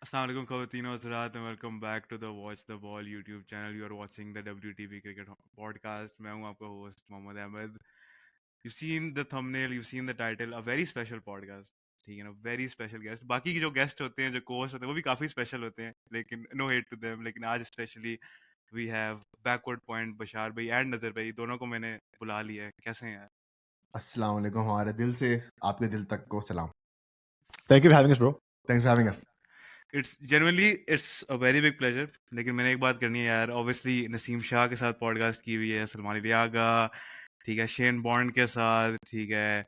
Assalamu alaikum Khawateen wa Hazrat and welcome back to the Watch the Ball YouTube channel. You are watching the WTB Cricket Podcast. मैं हूँ आपका host Mohammad Ahmad. You've seen the thumbnail, you've seen the title. A very special podcast. ठीक है ना, very special guest. बाकी के जो guest होते हैं, जो co-host होते हैं, वो भी काफी special होते हैं. लेकिन no hate to them. लेकिन आज especially we have Backward Point बशार भाई and नजर भाई, दोनों को मैंने बुला लिया है. कैसे हैं यार? अस्सलाम वालेकुम, हमारे दिल से आपके दिल तक को सलाम. Thank you for having us, bro. Thanks for having us. It's a very big pleasure. लेकिन मैंने एक बात करनी है यार. Obviously नसीम शाह के साथ पॉडकास्ट की हुई है, सलमान लियागा, ठीक है, शेन बॉन्ड के साथ, ठीक है,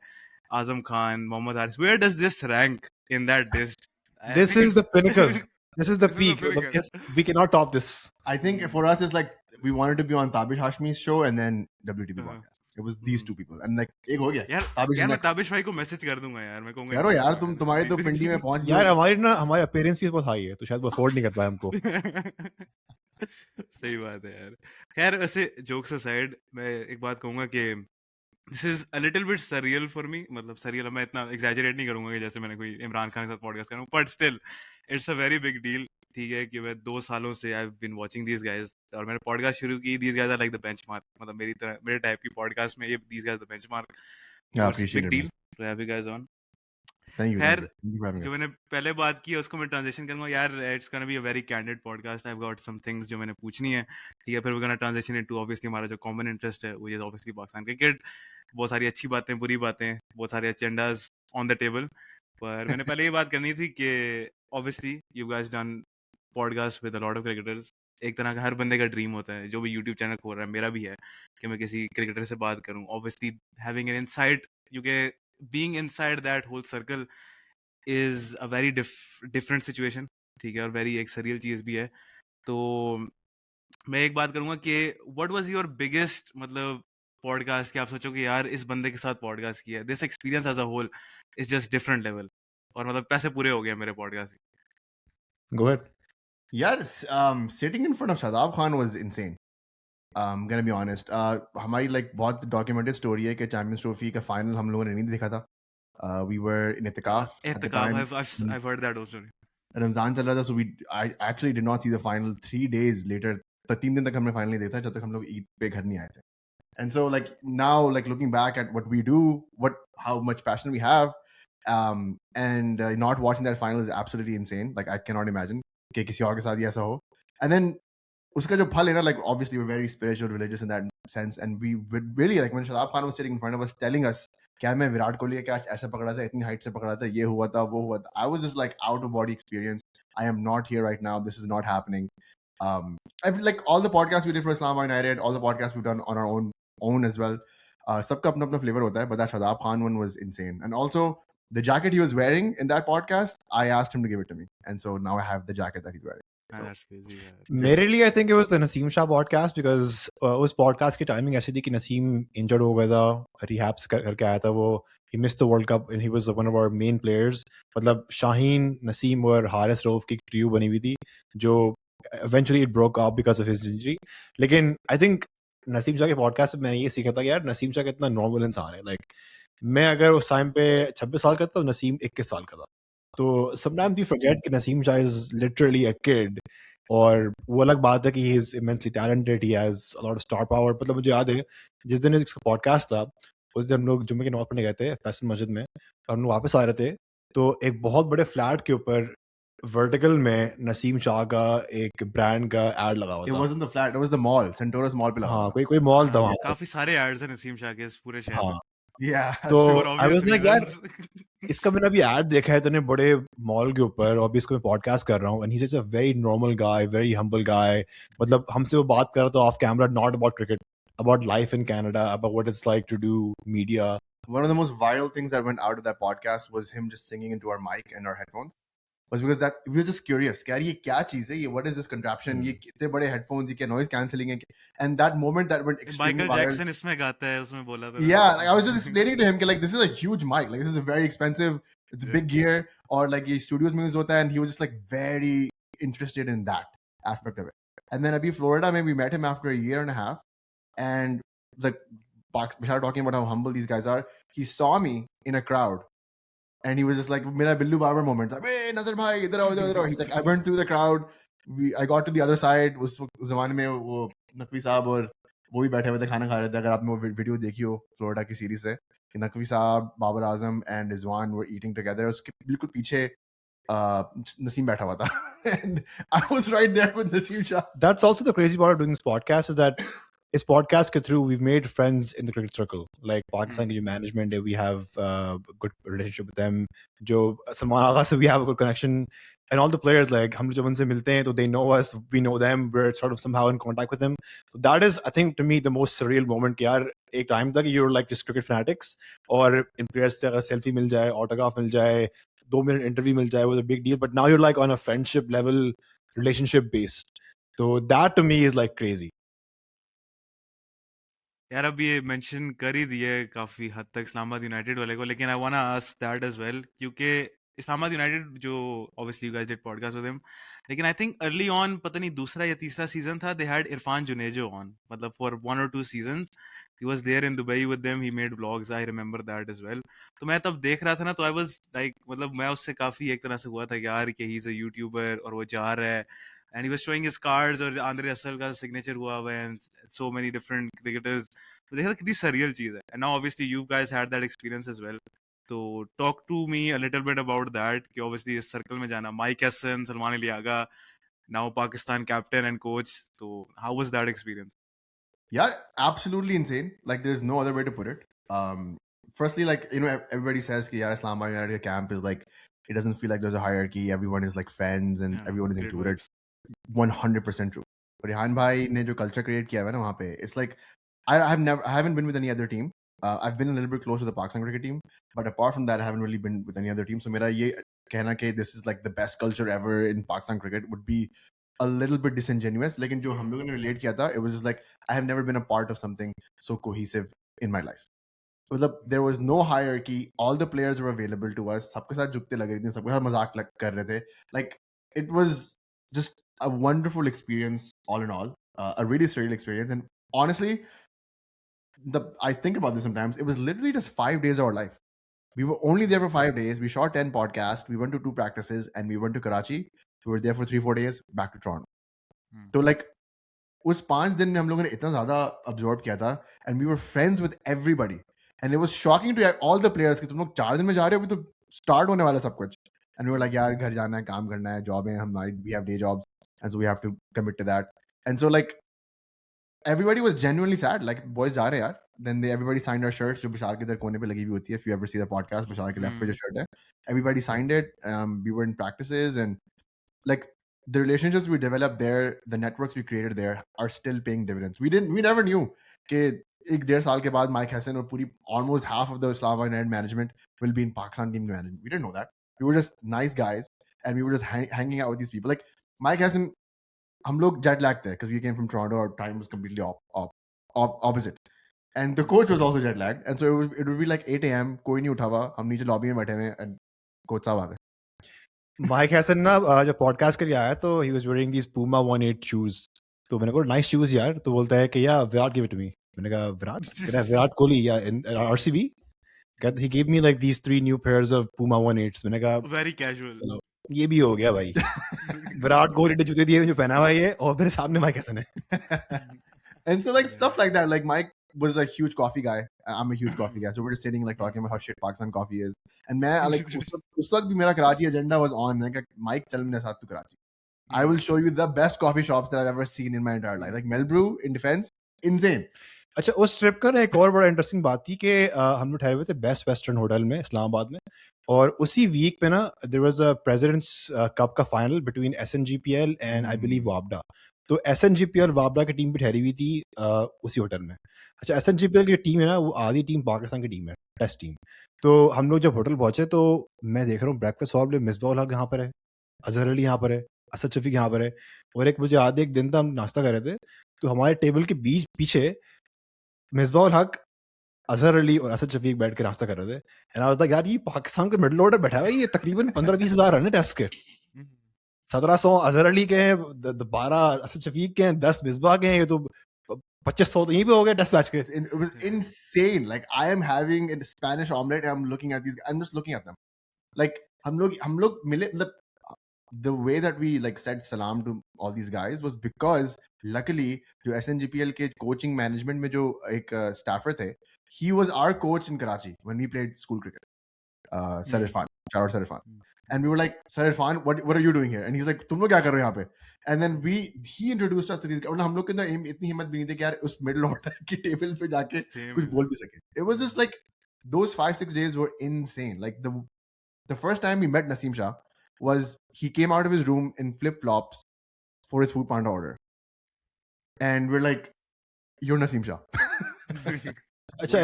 Azam Khan, Mohammad Haris. Where does this rank in that list? This is the pinnacle. This is the This is the peak. pinnacle. Yes, we cannot top this. I think for us it's like we wanted to be on Tabish Hashmi's show and then WTB Uh-huh. podcast. It was these two people and like एक हो गया. यार ताबिश यार मैं next. Tabish भाई को message कर दूंगा यार. मैं कहूंगा करो यार, तुम्हारी तो पिंडी में पहुंच यार गए. हमारी appearance फीस बहुत हाई है, तो शायद वो afford नहीं कर पाए हमको. सही बात है यार. खैर वैसे जोक्स असाइड मैं एक बात कहूंगा कि this is a little bit surreal for me. मतलब सरियल मैं इतना एग्जैजरेट नहीं करूंगा कि जैसे मैंने कोई इमरान खान के साथ पॉडकास्ट करूं, but still it's a very big deal. ठीक है कि मैं 2 सालों से I have been watching these guys और मैंने पॉडकास्ट शुरू की. These guys are like the benchmark. मतलब मेरे टाइप की पॉडकास्ट में ये these guys the benchmark. Yeah, appreciate big it. Deal to have you guys on. Thank you. खैर Thank you for having जो us. मैंने पहले बात की है उसको मैं ट्रांजिशन करूंगा यार. It's gonna be a very candid podcast. I have got some things जो मैंने पूछनी है. ठीक है, फिर we gonna transition into obviously हमारा जो कॉमन इंटरेस्ट है वो इज ऑब्वियसली पाकिस्तान क्रिकेट. बहुत सारी अच्छी बातें, बुरी बातें, बहुत सारे एजेंडाज ऑन द टेबल. पर मैंने पहले ये बात करनी थी कि obviously you guys done podcast with a lot of cricketers. एक तरह का हर बंदे का ड्रीम होता है जो भी यूट्यूब चैनल खोल रहा है. मेरा भी है कि मैं किसी क्रिकेटर से बात करूं. Obviously having an insight, you के being inside that whole circle is a very different situation. ठीक है, और very एक सरियल चीज भी है. तो मैं एक बात करूंगा कि what was your biggest मतलब पॉडकास्ट कि आप सोचो कि यार इस बंदे के साथ पॉडकास्ट किया, this experience as a whole is just different level, और मतलब पैसे पूरे हो गए मेरे पॉडकास्ट के. Go ahead. Yeah, sitting in front of Shadab Khan was insane. I'm gonna be honest. हमारी like बहुत documented story है कि Champions Trophy का final हम लोगों ने नहीं देखा था. We were in Itikaf at the time. I've heard that also. Ramzan चल रहा था, so I actually did not see the final 3 days later. तो 3 दिन तक हमने फाइनल नहीं देखा जब तक हम लोग ईद पे घर नहीं आए थे. And so like now like looking back at what we do, how much passion we have, and not watching that final is absolutely insane. Like I cannot imagine कि किसी और के साथ ही ऐसा हो. And then उसका जो फल है ना, like obviously we're very spiritual, religious in that sense, and we would really like when Shadab Khan was sitting in front of us telling us क्या मैं विराट कोहली का ऐसे पकड़ा था, इतनी हाइट से पकड़ा था, ये हुआ था, वो हुआ था. I was just like out of body experience. I am not here right now. This is not happening. I've like all the podcasts we did for Islamabad United, all the podcasts we've done on our own as well. सबका अपना अपना flavor होता है, but that Shadab Khan one was insane. And also the jacket he was wearing in that podcast, I asked him to give it to me, and so now I have the jacket that he's wearing. So, That's crazy. Yeah. मेरे लिए I think it was the Naseem Shah podcast because उस podcast की timing ऐसी थी कि Naseem injured हो गया था, rehabs करके आया था वो. He missed the World Cup and he was one of our main players. मतलब शाहीन, नसीम और हारिस रऊफ की trio बनी हुई थी जो eventually it broke up because of his injury. लेकिन I think नसीम शाह के podcast में मैंने ये सीखा था कि यार नसीम शाह कितना normal इंसान है. Like मैं अगर उस टाइम पे 26 साल का था तो नसीम 21 साल का था. तो sometimes you forget कि Naseem Shah is literally a kid. और वो अलग बात है कि he is immensely talented, he has a lot of star power. मतलब मुझे याद है जिस दिन इसका पॉडकास्ट था उस दिन हम लोग जुम्मे की नमाज पढ़ने गए थे फैसल मस्जिद में और हम लोग वापस आ रहे थे तो एक बहुत बड़े फ्लैट के ऊपर वर्टिकल में नसीम शाह का एक ब्रांड का एड लगा हुआ it था. wasn't the flat, it was the mall, Centaurus Mall पे लगा हाँ, था. कोई मॉल था वहाँ पे. काफी सारे एड्स हैं नसीम शाह के इस पूरे शहर में. हाँ, Yeah, that's तो true. For I obvious was like यार reasons. इसका मैंने अभी एड देखा है इतने बड़े मॉल के ऊपर और अभी इसको मैं पॉडकास्ट कर रहा हूँ and he is a very normal guy, very humble guy. मतलब हमसे वो बात कर रहा था off camera, not about cricket, about life in Canada, about what it's like to do media. One of the most viral things that went out of that podcast was him just singing into our mic and our headphones. Was because that we were just curious. क्या ये क्या चीज़ है? ये what is this contraption? ये कितने बड़े headphones? ये क्या noise cancelling है? And that moment that went extremely Michael viral. Jackson इसमें गाता है, उसमें बोला था. Yeah, like I was just explaining to him कि like this is a huge mic. Like this is a very expensive. It's Yeah. big gear. Or like ये studios में use होता है, and he was just like very interested in that aspect of it. And then अभी Florida में we met him after a year and a half, and like Bashar talking about how humble these guys are. He saw me in a crowd and he was just like, "Mera Billu Barber moment." Like, "Hey, Nazar bhai, idhar aao, idhar aao." He's like, I went through the crowd. I got to the other side. उस ज़माने में वो नकवी साहब और वो भी बैठे हुए थे, खाना खा रहे थे. अगर आपने वो वीडियो देखी हो फ्लोरिडा की सीरीज से, कि नकवी साहब, Babar Azam and Rizwan were eating together. उसके बिल्कुल पीछे Naseem बैठा हुआ था. And I was right there with Naseem Shah. That's also the crazy part of doing this podcast, is that इस podcast के through we've made friends in the cricket circle. Like Pakistan की जो management है, we have a good relationship with them. जो सलमान आगा से we have a good connection. And all the players, like हम जब उनसे मिलते हैं तो they know us, we know them, we're sort of somehow in contact with them. So that is, I think, to me the most surreal moment कि यार एक time तक you're like just cricket fanatics, और इन players से अगर selfie मिल जाए, autograph मिल जाए, 2-minute interview मिल जाए, was a big deal. But now you're like on a friendship level, relationship based. So that to me is like crazy. यार अब ये mention कर ही दिए काफी हद तक इस्लामाबाद यूनाइटेड वाले को, लेकिन I wanna ask that as well, क्योंकि इस्लामाबाद यूनाइटेड जो obviously you guys did podcast with him, लेकिन आई थिंक अर्ली ऑन, पता नहीं दूसरा या तीसरा सीजन था, they had Irfan Junejo on, मतलब for 1 or 2 seasons he was there in Dubai with them, he made vlogs, I remember that as well. तो मैं तब देख रहा था ना, तो आई वाज लाइक, मतलब मैं उससे काफी एक तरह से हुआ था कि यार कि ही इज अ यूट्यूबर और वो जा रहा है, and he was showing his cards और आंद्रे रसल का सिग्नेचर हुआ हुआ है and so many different cricketers. तो देखा कितनी surreal चीज है. And now obviously you guys had that experience as well. तो talk to me a little bit about that, कि obviously इस circle में जाना, Mike Hessen, Salman Ali Agha, now Pakistan captain and coach. तो how was that experience? Yeah, absolutely insane. Like, there's no other way to put it. Firstly, like, you know, everybody says that Islamabad United camp is like, it doesn't feel like there's a hierarchy. Everyone is like friends and Yeah, everyone is great included. words. 100% true. But Rehan bhai ne jo culture create kiya hai na wahan pe, it's like, I haven't been with any other team. I've been a little bit close to the Pakistan cricket team, but apart from that, I haven't really been with any other team. So mera ye कहना कि this is like the best culture ever in Pakistan cricket would be a little bit disingenuous. लेकिन जो हम लोगों ने relate किया था, it was just like, I have never been a part of something so cohesive in my life. There was no hierarchy. All the players were available to us. सबके साथ जुगते लग रही थी, सबके साथ मजाक कर रहे थे. Like, it was just a wonderful experience all in all. A really surreal experience. And honestly, I think about this sometimes. It was literally just 5 days of our life. We were only there for 5 days. We shot 10 podcasts. We went to 2 practices and we went to Karachi. We were there for 3-4 days, back to Toronto. So like, उस 5 दिन में हम लोगों ने इतना ज़्यादा absorb किया था, and we were friends with everybody. And it was shocking to all the players कि तुम लोग 4 दिन में जा रहे हो, अभी तो start होने वाला सब कुछ. And we were like, यार घर जाना है, काम करना है, job है, we have day jobs, and so we have to commit to that. And so like, everybody was genuinely sad. Like, boys जा रहे हैं यार. Then everybody signed our shirts, जो बशार के इधर कोने पे लगी हुई होती है. If you ever see the podcast, बशार के left पे जो shirt है, everybody signed it. We were in practices, and like, the relationships we developed there, the networks we created there are still paying dividends. We never knew कि 1-1.5 साल के बाद Mike Hessen और पूरी almost half of the Islamabad United management will be in Pakistan team management. We didn't know that. We were just nice guys, and we were just hanging out with these people. Like, Mike Hessen, हम लोग jet lagged थे because we came from Toronto. Our time was completely opposite. And the coach was also jet lagged, and so it would be like 8 a.m. कोई नहीं उठा हुआ, हम नीचे lobby में बैठे हुए, and coach साहब आ गए. Mike Hessen ना जब पॉडकास्ट करके आया तो he was wearing these Puma 1/8 shoes. तो मैंने कहा नाइस शूज यार, तो बोलता है कि yeah Virat give it to me. मैंने कहा विराट कोहली या इन आरसीबी. कहता he gave me like these 3 new pairs of Puma 1/8s. मैंने कहा Very casual. चलो, ये भी हो गया भाई. विराट कोहली ने जूते दिए जो पहना हुआ है ये, और मेरे सामने माइक हैसन है. And so like stuff like that. Like, Mike was a huge coffee guy. I'm a huge coffee guy. So we're just sitting like talking about how shit Pakistan coffee is. And मैं like उस वक्त भी मेरा Karachi agenda was on. मैंने कहा Mike चल मेरे साथ तू Karachi. I will show you the best coffee shops that I've ever seen in my entire life. Like Melbrew in Defense, insane. अच्छा, उस ट्रिप का ना एक और बड़ा इंटरेस्टिंग बात थी कि हम लोग ठहरे हुए थे बेस्ट वेस्टर्न होटल में इस्लामाबाद में, और उसी वीक पे ना there was a president's cup का final between SNGPL and I believe वापडा. तो एसएनजीपीएल वापडा की टीम भी ठहरी हुई थी उसी होटल में. अच्छा, एसएनजीपीएल की टीम है ना, वो आधी टीम पाकिस्तान की टीम है, टेस्ट टीम. तो हम लोग जब होटल पहुंचे तो मैं देख रहा हूँ ब्रेकफास्ट हॉल में मिसबा उल हक यहाँ पर है, अजहर अली यहाँ पर है, असद शफीक यहाँ पर है, और एक मुझे याद है एक दिन था हम नाश्ता कर रहे थे तो हमारे टेबल के बीच पीछे मिसबा उल हक, अजहर अली और असद शफीक बैठ के नाश्ता कर रहे थे. एंड आई वाज लाइक यार ये पाकिस्तान के मिडिल ऑर्डर बैठा हुआ है, ये तकरीबन 15-20 हज़ार रन है टेस्ट के. 1700 अजहर अली के हैं, 12 असद शफीक के हैं, 10 मिसबा के हैं, ये तो 2500 तो यहीं पे हो गए टेस्ट मैच के. It was insane. Like, I am having a Spanish omelette and I'm looking at these. I'm just looking at them. Like हम लोग मिले मतलब the way that we like said salam to all these guys was because luckily जो SNGPL के coaching management में जो एक staffer थे, he was our coach in Karachi when we played school cricket. Sir Irfan, shout out Sir Irfan. And we were like, Sir Irfan, what are you doing here? And he's like, तुम लोग क्या कर रहे हो यहाँ पे? And then he introduced us to these guys. मतलब हम लोग के अंदर इतनी हिम्मत भी नहीं थी कि यार उस middle order की table पे जाके कुछ बोल भी सके. It was just like those 5-6 days were insane. Like the first time we met Naseem Shah was he came out of his room in flip-flops for his Food Panda order. And we're like, you're Naseem Shah. अच्छा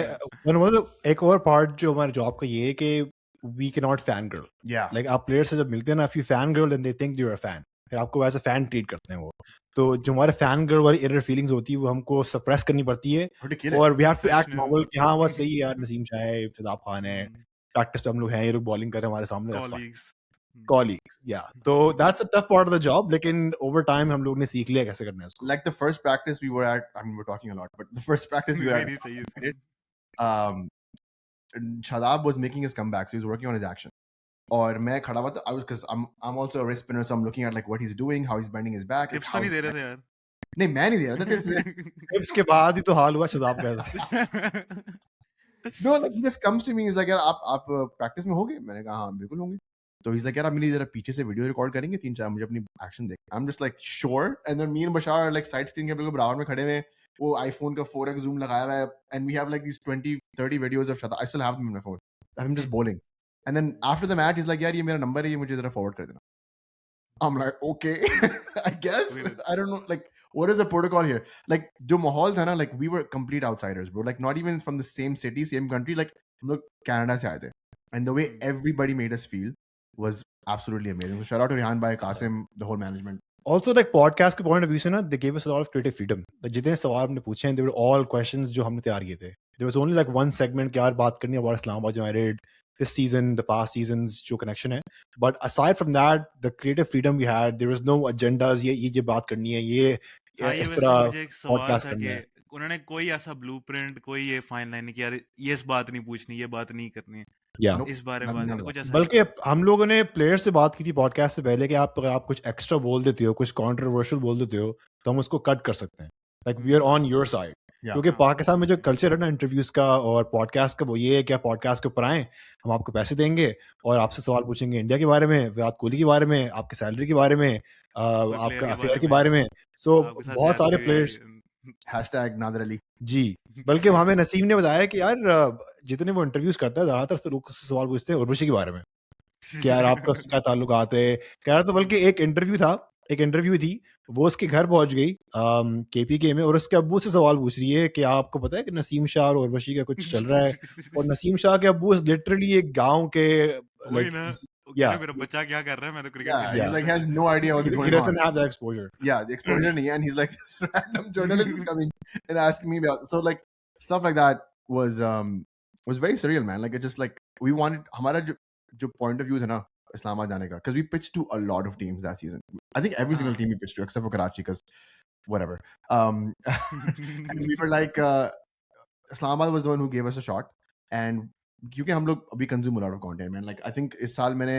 एक और part जो हमारे job का ये है कि we can not fan girl Yeah. Like आप प्लेयर से जब मिलते हैं ना if you fan girl and they think you are a fan फिर आपको वैसे फैन ट्रीट करते हैं वो तो जो हमारे फैन गर्ल वाली इनर फीलिंग्स होती है वो हमको सप्रेस करनी पड़ती है Ridiculous. और we have to act Professional. Normal कि हाँ बस सही है यार नसीम शाह है शदाब खान है प्रैक्टिस पे हम लोग हैं ये लोग बॉलिंग कर रहे हैं हमारे सामने colleagues. कॉलीग्स या तो that's a tough part of the job लेकिन ओवर टाइम हम लोग ने सीख लिया कैसे करना है इसको Like the first practice we were at, I mean, we're talking a lot, but the first practice we were नहीं, सही है, सही है. at, Shadab was making his comeback, so he was working on his action. और मैं खड़ा हुआ था, I was because I'm also a wrist spinner, so I'm looking at like what he's doing, how he's bending his back. Tips तो नहीं दे रहे थे यार. नहीं मैं नहीं दे रहा था tips. टिप्स के बाद ही तो हाल हुआ शदाब का No, like he just comes to me, he's like यार आप practice में होगे? मैंने कहा हाँ बिल्कुल होंगे. तो he's like यार आप मेरी जरा पीछे से वीडियो रिकॉर्ड करेंगे 3-4 मुझे अपनी एक्शन देख. I'm just like sure, and then me and Bashar are like side screen के बिल्कुल बराबर में खड़े हुए वो iPhone का 4x zoom लगाया हुआ है and we have like these 20-30 videos of Shadab. I still have them in my phone. I'm just bowling. And then after the match he's like यार ये मेरा नंबर है ये मुझे जरा forward कर देना. I'm like okay I guess I don't know like what is the protocol here? Like जो माहौल था ना like we were complete outsiders bro, like not even from the same city same country, like हम लोग Canada से आए थे and the way everybody made us feel was absolutely amazing. So shout out to Rehan bhai, Qasim, the whole management. Also, like podcast के point of view से ना, they gave us a lot of creative freedom. Like जितने सवाल हमने पूछे हैं, they were all questions जो हमने तैयार किए थे. There was only like one segment कि यार बात करनी है about Islamabad United, this season, the past seasons जो connection है. But aside from that, the creative freedom we had, there was no agendas. ये बात करनी है, ये इस वैसे तरह मुझे एक सवाल podcast था करना कि है. उन्होंने कोई ऐसा ब्लूप्रिंट कोई ये फाइन लाइन नहीं कि यार ये इस बात नहीं पूछनी ये बात नहीं करनी है Yeah. Nope. इस बारे में None बात of नहीं that. कुछ ऐसा बल्कि हम लोगों ने प्लेयर से बात की थी पॉडकास्ट से पहले कि आप कुछ एक्स्ट्रा बोल देते हो कुछ कंट्रोवर्शियल बोल देते हो तो हम उसको कट कर सकते हैं like we are on your side क्योंकि पाकिस्तान में जो कल्चर है ना इंटरव्यूज का और पॉडकास्ट का वो ये है कि आप पॉडकास्ट के ऊपर आए हम आपको पैसे देंगे और आपसे सवाल पूछेंगे इंडिया के बारे में विराट कोहली के बारे में आपके सैलरी के बारे में आपका अफेयर के बारे में सो बहुत सारे प्लेयर्स Hashtag Nader Ali. जी बल्कि हमें नसीम ने बताया कि यार जितने वो इंटरव्यूज करता है ज्यादातर लोग उससे सवाल पूछते हैं उर्वशी के बारे में कि यार आपका उससे क्या ताल्लुकात है कह रहा तो बल्कि एक इंटरव्यू थी वो उसके घर पहुंच गई केपीके में और उसके अब्बू से सवाल पूछ रही है कि आपको पता है कि नसीम शाह और उर्वशी का कुछ चल रहा है और नसीम शाह के अब्बू लिटरली एक गांव के वही ना yeah. मेरा बच्चा क्या कर रहा है मैं तो क्रिकेट Yeah, खेल he रहा like has no idea what's he going doesn't on. have the exposure. Yeah, the exposure nahi hai, and he's like this random journalist is coming and asking me about so like stuff like that was very surreal, man. Like it just like we wanted हमारा जो point of view था ना Islamabad जाने का because we pitched to a lot of teams that season. I think every single team we pitched to except for Karachi because whatever. And we were like Islamabad was the one who gave us a shot and क्योंकि हम लोग अभी consume a lot of content, man. Like I think इस साल मैंने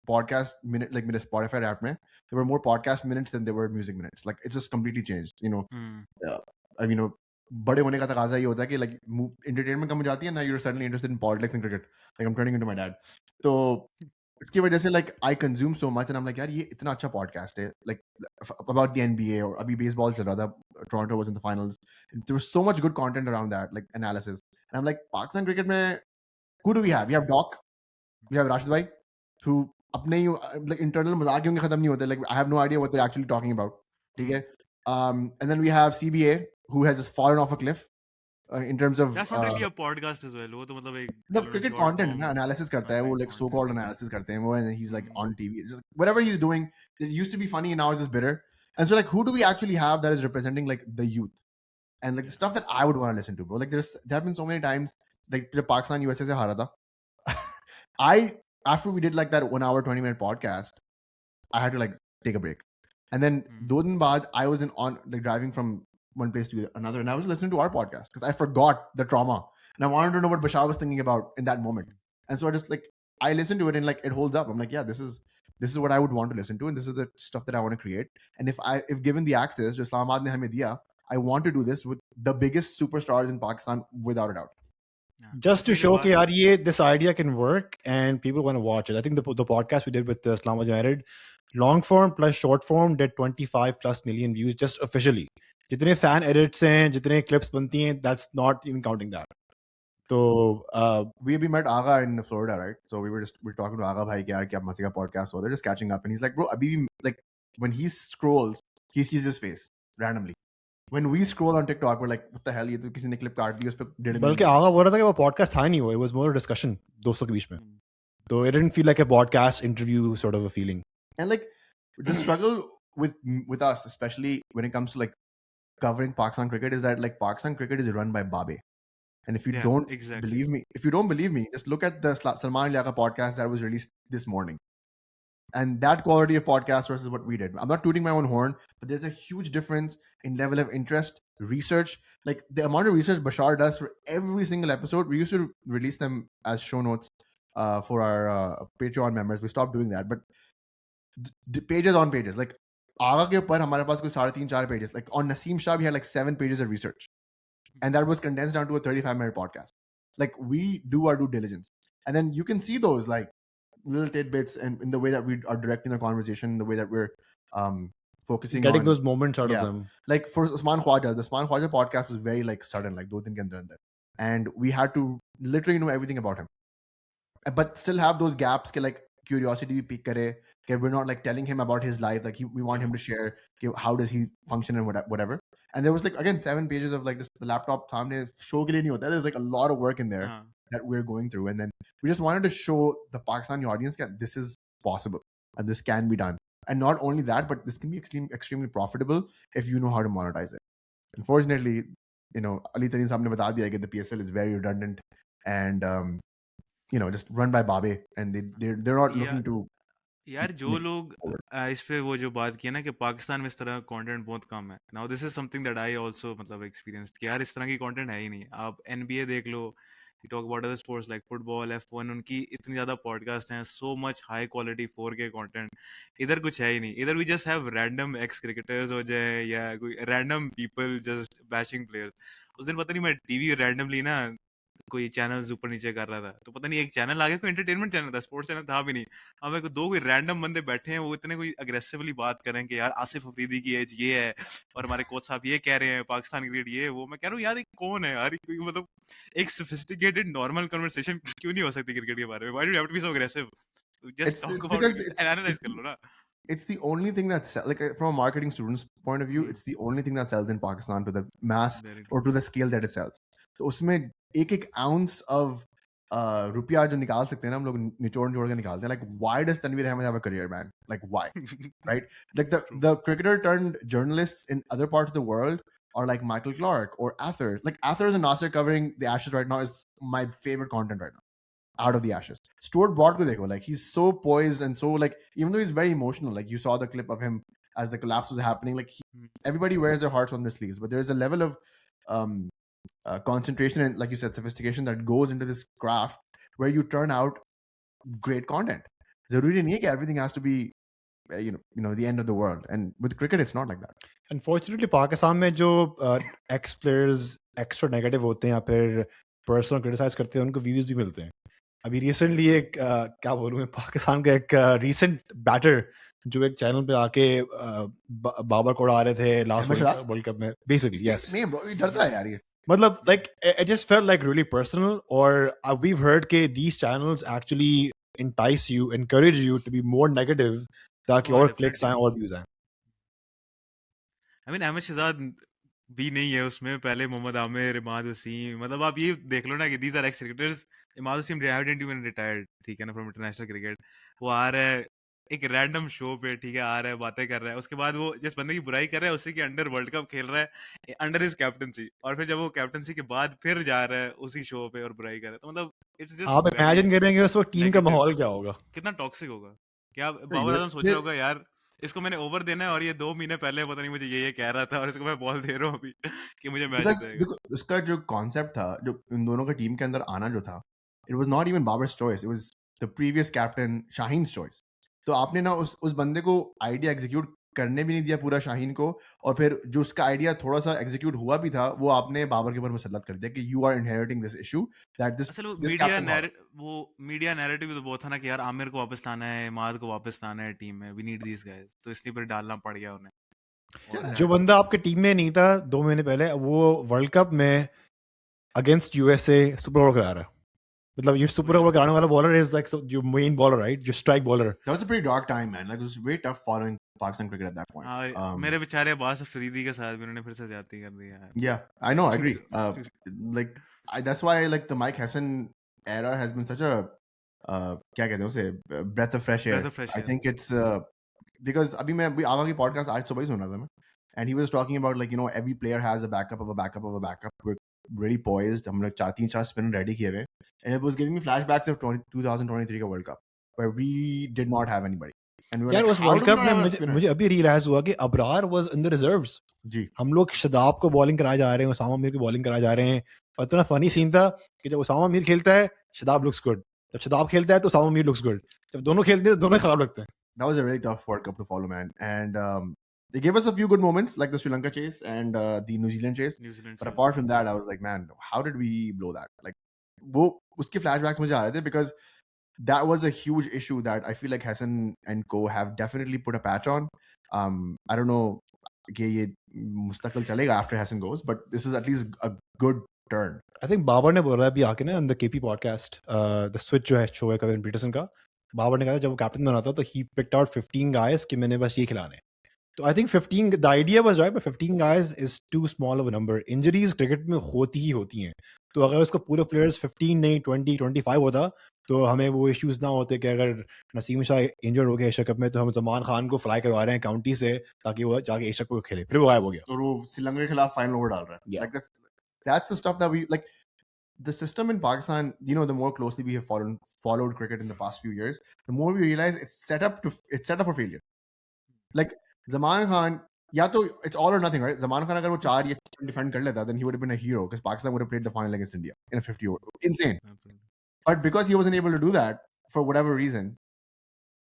podcast minute like मेरे Spotify app में there were more podcast minutes than there were music minutes. Like it's just completely changed, you know. I mean, बड़े होने का तकाजा ये होता है कि like entertainment कम हो जाती है ना you're suddenly interested in politics and cricket. Like I'm turning into my dad. तो इसकी वजह से like I consume so much and I'm like यार ये इतना अच्छा podcast है like about the NBA और अभी baseball चल रहा था Toronto was in the finals. There was so much good content around that like analysis. And I'm like Pakistan cricket में who do we have? We have Doc, we have Rashid Bhai, who अपने ही like internal मजाक उनके खत्म नहीं होते. Like I have no idea what they're actually talking about. ठीक है? And then we have CBA, who has just fallen off a cliff in terms of. That's not really a podcast as well. वो तो मतलब एक the cricket content ना analysis करता है वो like so-called analysis करते हैं वो and he's like on TV. Just whatever he's doing, it used to be funny and now it's just bitter. And so like who do we actually have that is representing like the youth and like the stuff that I would want to listen to, bro. Like there have been so many times. Like जब Pakistan USA से हारा था after we did like that 1 hour 20-minute podcast I had to like take a break and then 2 दिन बाद I was on like driving from one place to another and I was listening to our podcast because I forgot the trauma and I wanted to know what Bashar was thinking about in that moment and so I just like I listen to it and like it holds up. I'm like, yeah, this is what I would want to listen to, and this is the stuff that I want to create. And if given the access, जो Islamabad ने हमें दिया, I want to do this with the biggest superstars in Pakistan without a doubt. Yeah. Just to इसलिए show बात- कि यार ये this idea can work and people want to watch it. I think the podcast we did with Islamabad United, long form plus short form did 25 plus million views just officially. जितने fan edits हैं, जितने clips बनती हैं, that's not even counting that. So we met Aga in Florida, right? So we were talking to Aga bhai कि यार क्या मजे का podcast हो. They're just catching up, and he's like, bro, अभी भी like when he scrolls, he sees his face randomly. When we scroll on TikTok, we're like, what the hell? ये तो किसी ने clip काट दी उस पे 1.5 बल्कि million. आगा बोल रहा था कि वो podcast था ही नहीं वो. It was more a discussion दोस्तों के बीच में. So it didn't feel like a podcast interview sort of a feeling. And like the struggle with us, especially when it comes to like covering Pakistan cricket, is that like Pakistan cricket is run by Babe. And if you Yeah, don't exactly. believe me, just look at the Salman Liaka podcast that was released this morning. And that quality of podcast versus what we did. I'm not tooting my own horn, but there's a huge difference in level of interest, research. Like the amount of research Bashar does for every single episode. We used to release them as show notes for our Patreon members. We stopped doing that. But pages on pages. Like Aga ke upar hamare paas koi 3.5-4 pages. Like on Naseem Shah, we had like 7 pages of research. And that was condensed down to a 35-minute podcast. Like we do our due diligence. And then you can see those like little tidbits and in the way that we are directing the conversation, the way that we're focusing Getting on those moments out yeah. of them. Like for Usman Khwaja, the Usman Khwaja podcast was very like sudden, like 2 din ke andar. And we had to literally know everything about him. But still have those gaps ke like curiosity bhi pick kare. Okay, we're not like telling him about his life. Like we want him to share okay, how does he function and whatever. And there was like again 7 pages of like just the laptop सामने show के लिए नहीं होता. There's like a lot of work in there that we're going through, and then we just wanted to show the Pakistani audience that this is possible and this can be done. And not only that, but this can be extremely profitable if you know how to monetize it. Unfortunately, you know, Ali Tareen साहब ने बता दिया कि the PSL is very redundant and you know just run by Babe, and they're not looking to. यार जो लोग इस पे वो जो बात की है ना कि पाकिस्तान में इस तरह का कंटेंट बहुत कम है. Now this is something that I also मतलब एक्सपीरियंस्ड कि यार इस तरह की कंटेंट है ही नहीं. आप एनबीए देख लो, you talk about other sports like football, F1, उनकी इतनी ज़्यादा पॉडकास्ट हैं, so much high quality 4K content. इधर कुछ है ही नहीं. इधर we just have random ex cricketers हो जाए या कोई random people just bashing players. उस दिन पता नहीं मैं टीवी randomly ना कोई चैनल्स ऊपर नीचे कर रहा था, तो पता नहीं एक चैनल आ गया, कोई एंटरटेनमेंट चैनल था, स्पोर्ट्स चैनल था भी नहीं. अब मेरे को 2 कोई रैंडम बंदे बैठे हैं, वो इतने कोई अग्रेसिवली बात कर रहे हैं कि यार आसिफ अफरीदी की एज ये है और हमारे कोच साहब ये कह रहे हैं, पाकिस्तान क्रिकेट ये वो. मैं कह रहा हूँ यार ये कौन है यार, कोई मतलब एक सोफिस्टिकेटेड नॉर्मल कन्वर्सेशन क्यों नहीं हो सकती क्रिकेट के बारे में? Why do you have to be so aggressive? Just talk about it and analyse कर लो ना. It's the only thing that's like from a marketing student's point of view, it's the only thing that sells in Pakistan to the mass or to the scale that it sells. तो उसमें एक ounce of रुपया जो निकाल सकते हैं ना हम लोग निचोड़ के निकालते हैं. Like why does Tanveer Ahmed have a career, man? Like why? Right? Like the cricketer turned journalists in other parts of the world are like Michael Clark or Athers. Like Athers and Nasser covering the Ashes right now is my favorite content right now. Out of the Ashes. Stuart Broad ko dekho, like he's so poised and so like even though he's very emotional, like you saw the clip of him as the collapse was happening, like everybody wears their hearts on their sleeves, but there is a level of concentration and like you said sophistication that goes into this craft where you turn out great content. Zaruri nahi hai ki everything has to be you know the end of the world, and with cricket it's not like that. Unfortunately Pakistan में जो ex players extra negative होते हैं या फिर personal criticize करते हैं, उनको views भी मिलते हैं. अभी रिसेंटली एक क्या बोलूँ मैं, पाकिस्तान का एक रिसेंट बैटर जो एक चैनल पे आके बाबर को उड़ा रहे थे लास्ट वर्ल्ड कप में बेसिकली. यस नहीं ब्रो, ये डरता है यार ये. मतलब like it just felt like really personal, or we've heard के these channels actually entice you, encourage you to be more negative ताकि और क्लिक्स आए और व्यूज आए. I mean अहमद शहजाद भी नहीं है उसमें, पहले मोहम्मद आमिर, इमाद वसीम, मतलब आप ये देख लो ना कि these are ex cricketers. Imad Wasim didn't even retired, ठीक है ना, from international cricket. वो आ रहा है एक रैंडम शो पे, ठीक है, आ रहा है, बातें कर रहा है, उसके बाद वो जिस बंदे की बुराई कर रहा है उसी के अंडर वर्ल्ड कप खेल रहा है अंडर हिज कैप्टनसी, और फिर जब वो कैप्टनसी के बाद फिर जा रहा है उसी शो पे और बुराई कर रहा है. तो मतलब इट्स जस्ट आप इमेजिन करेंगे उस वक्त टीम का माहौल क्या होगा, कितना टॉक्सिक होगा. क्या बाबर आजम सोच रहा होगा यार इसको मैंने ओवर देना है और ये 2 महीने पहले पता नहीं मुझे ये कह रहा था और इसको मैं बॉल दे रहा हूँ अभी कि मुझे मैच देखो उसका जो कॉन्सेप्ट था, जो इन दोनों का टीम के अंदर आना जो था, it was not even Babar's choice. It was the previous captain Shaheen's choice. तो आपने ना उस बंदे को आइडिया एग्जीक्यूट करने भी नहीं दिया पूरा शाहीन को, और फिर जो उसका आइडिया थोड़ा सा एग्जीक्यूट हुआ भी था वो आपने बाबर के ऊपर मुसल्लत कर दिया कि you are inheriting this issue that this असल दिस कैप्टन वो मीडिया नैरेटिव भी तो बहुत था ना कि यार आमिर को वापस लाना है, इमाद को वापस लाना है टीम में, वी नीड दीस गाइस, तो इसलिए फिर डालना पड़ गया उन्हें। और जो बंदा आपके टीम में नहीं था 2 महीने पहले, वो वर्ल्ड कप में अगेंस्ट यूएसए सुपर ओवर करा रहा है। मतलब ये सुपर ओवर कराने वाला bowler is like your main bowler, right? Your strike bowler. That was a pretty dark time, man. Like it was very tough following Pakistan cricket at that point. हाँ, मेरे बेचारे अब्बास अफरीदी के साथ भी उन्होंने फिर से ज्यादती कर दी यार। Yeah, I know, I agree. Like that's why like the Mike Hassan era has been such a क्या कहते हैं उसे, breath of fresh air. Breath of fresh I air. think it's because अभी मैं आगा की podcast आज सुबह ही सुन रहा था मैं, and he was talking about like, you know, every player has a backup of a backup of a backup. We're really poised. हम लोग 4 spin ready किए हुए, and it was giving me flashbacks of 2023 का World Cup where we did not have anybody. And we were यार like, उस how world do we cup not में have a मुझे spinner? मुझे अभी रियलाइज हुआ कि Abrar was in the reserves. जी हम लोग शदाब को बॉलिंग कराए जा रहे हैं, उसामा मीर को बॉलिंग कराए जा रहे हैं, और इतना फनी सीन था कि जब उसामा मीर खेलता है शदाब लुक्स गुड, जब शदाब खेलता है तो उसामा मीर लुक्स गुड, जब दोनों खेलते हैं तो दोनों खराब लगते हैं। that was a really tough World Cup to follow, man. And they gave us a few good moments, like the Sri Lanka chase and the New Zealand chase. New Zealand But apart from that, I was like, man, how did we blow that? Like, वो उसके flashbacks मुझे आ रहे थे because that was a huge issue that I feel like Hassan and co have definitely put a patch on. I don't know कि ये मुस्तकिल चलेगा after Hassan goes, but this is at least a good turn. I think Babar ने बोला अभी आके ना the KP podcast, the switch जो है शो है कविन पीटरसन का, बाबर ने कहा था जब वो कैप्टन बना था तो ही पिक्ड आउट 15 गाइस कि मैंने बस ये खिलाने। तो I think 15 the idea was right, but 15 guys is too small of a number. Injuries cricket में होती ही होती हैं, तो अगर उसको पूरे प्लेयर्स 15 नहीं 20 25 होता तो हमें वो इश्यूज ना होते कि अगर नसीम शाह इंजर्ड हो गया एशिया कप में तो हम जमान खान को फ्लाई करवा रहे हैं काउंटी से ताकि वो जाके एशिया कप खेले, फिर वो गायब हो गया। और वो श्रीलंका के खिलाफ फाइनल ओवर डाल रहा है। Yeah. Like that's the stuff that we like. The system in Pakistan, you know, the more closely we have followed cricket in the past few years, the more we realize it's set up for failure. Like Zaman Khan, या तो it's all or nothing, right? Zaman Khan अगर वो 4 या 3 defend कर लेता, then he would have been a hero because Pakistan would have played the final against India in a 50 over. Insane. But because he wasn't able to do that for whatever reason,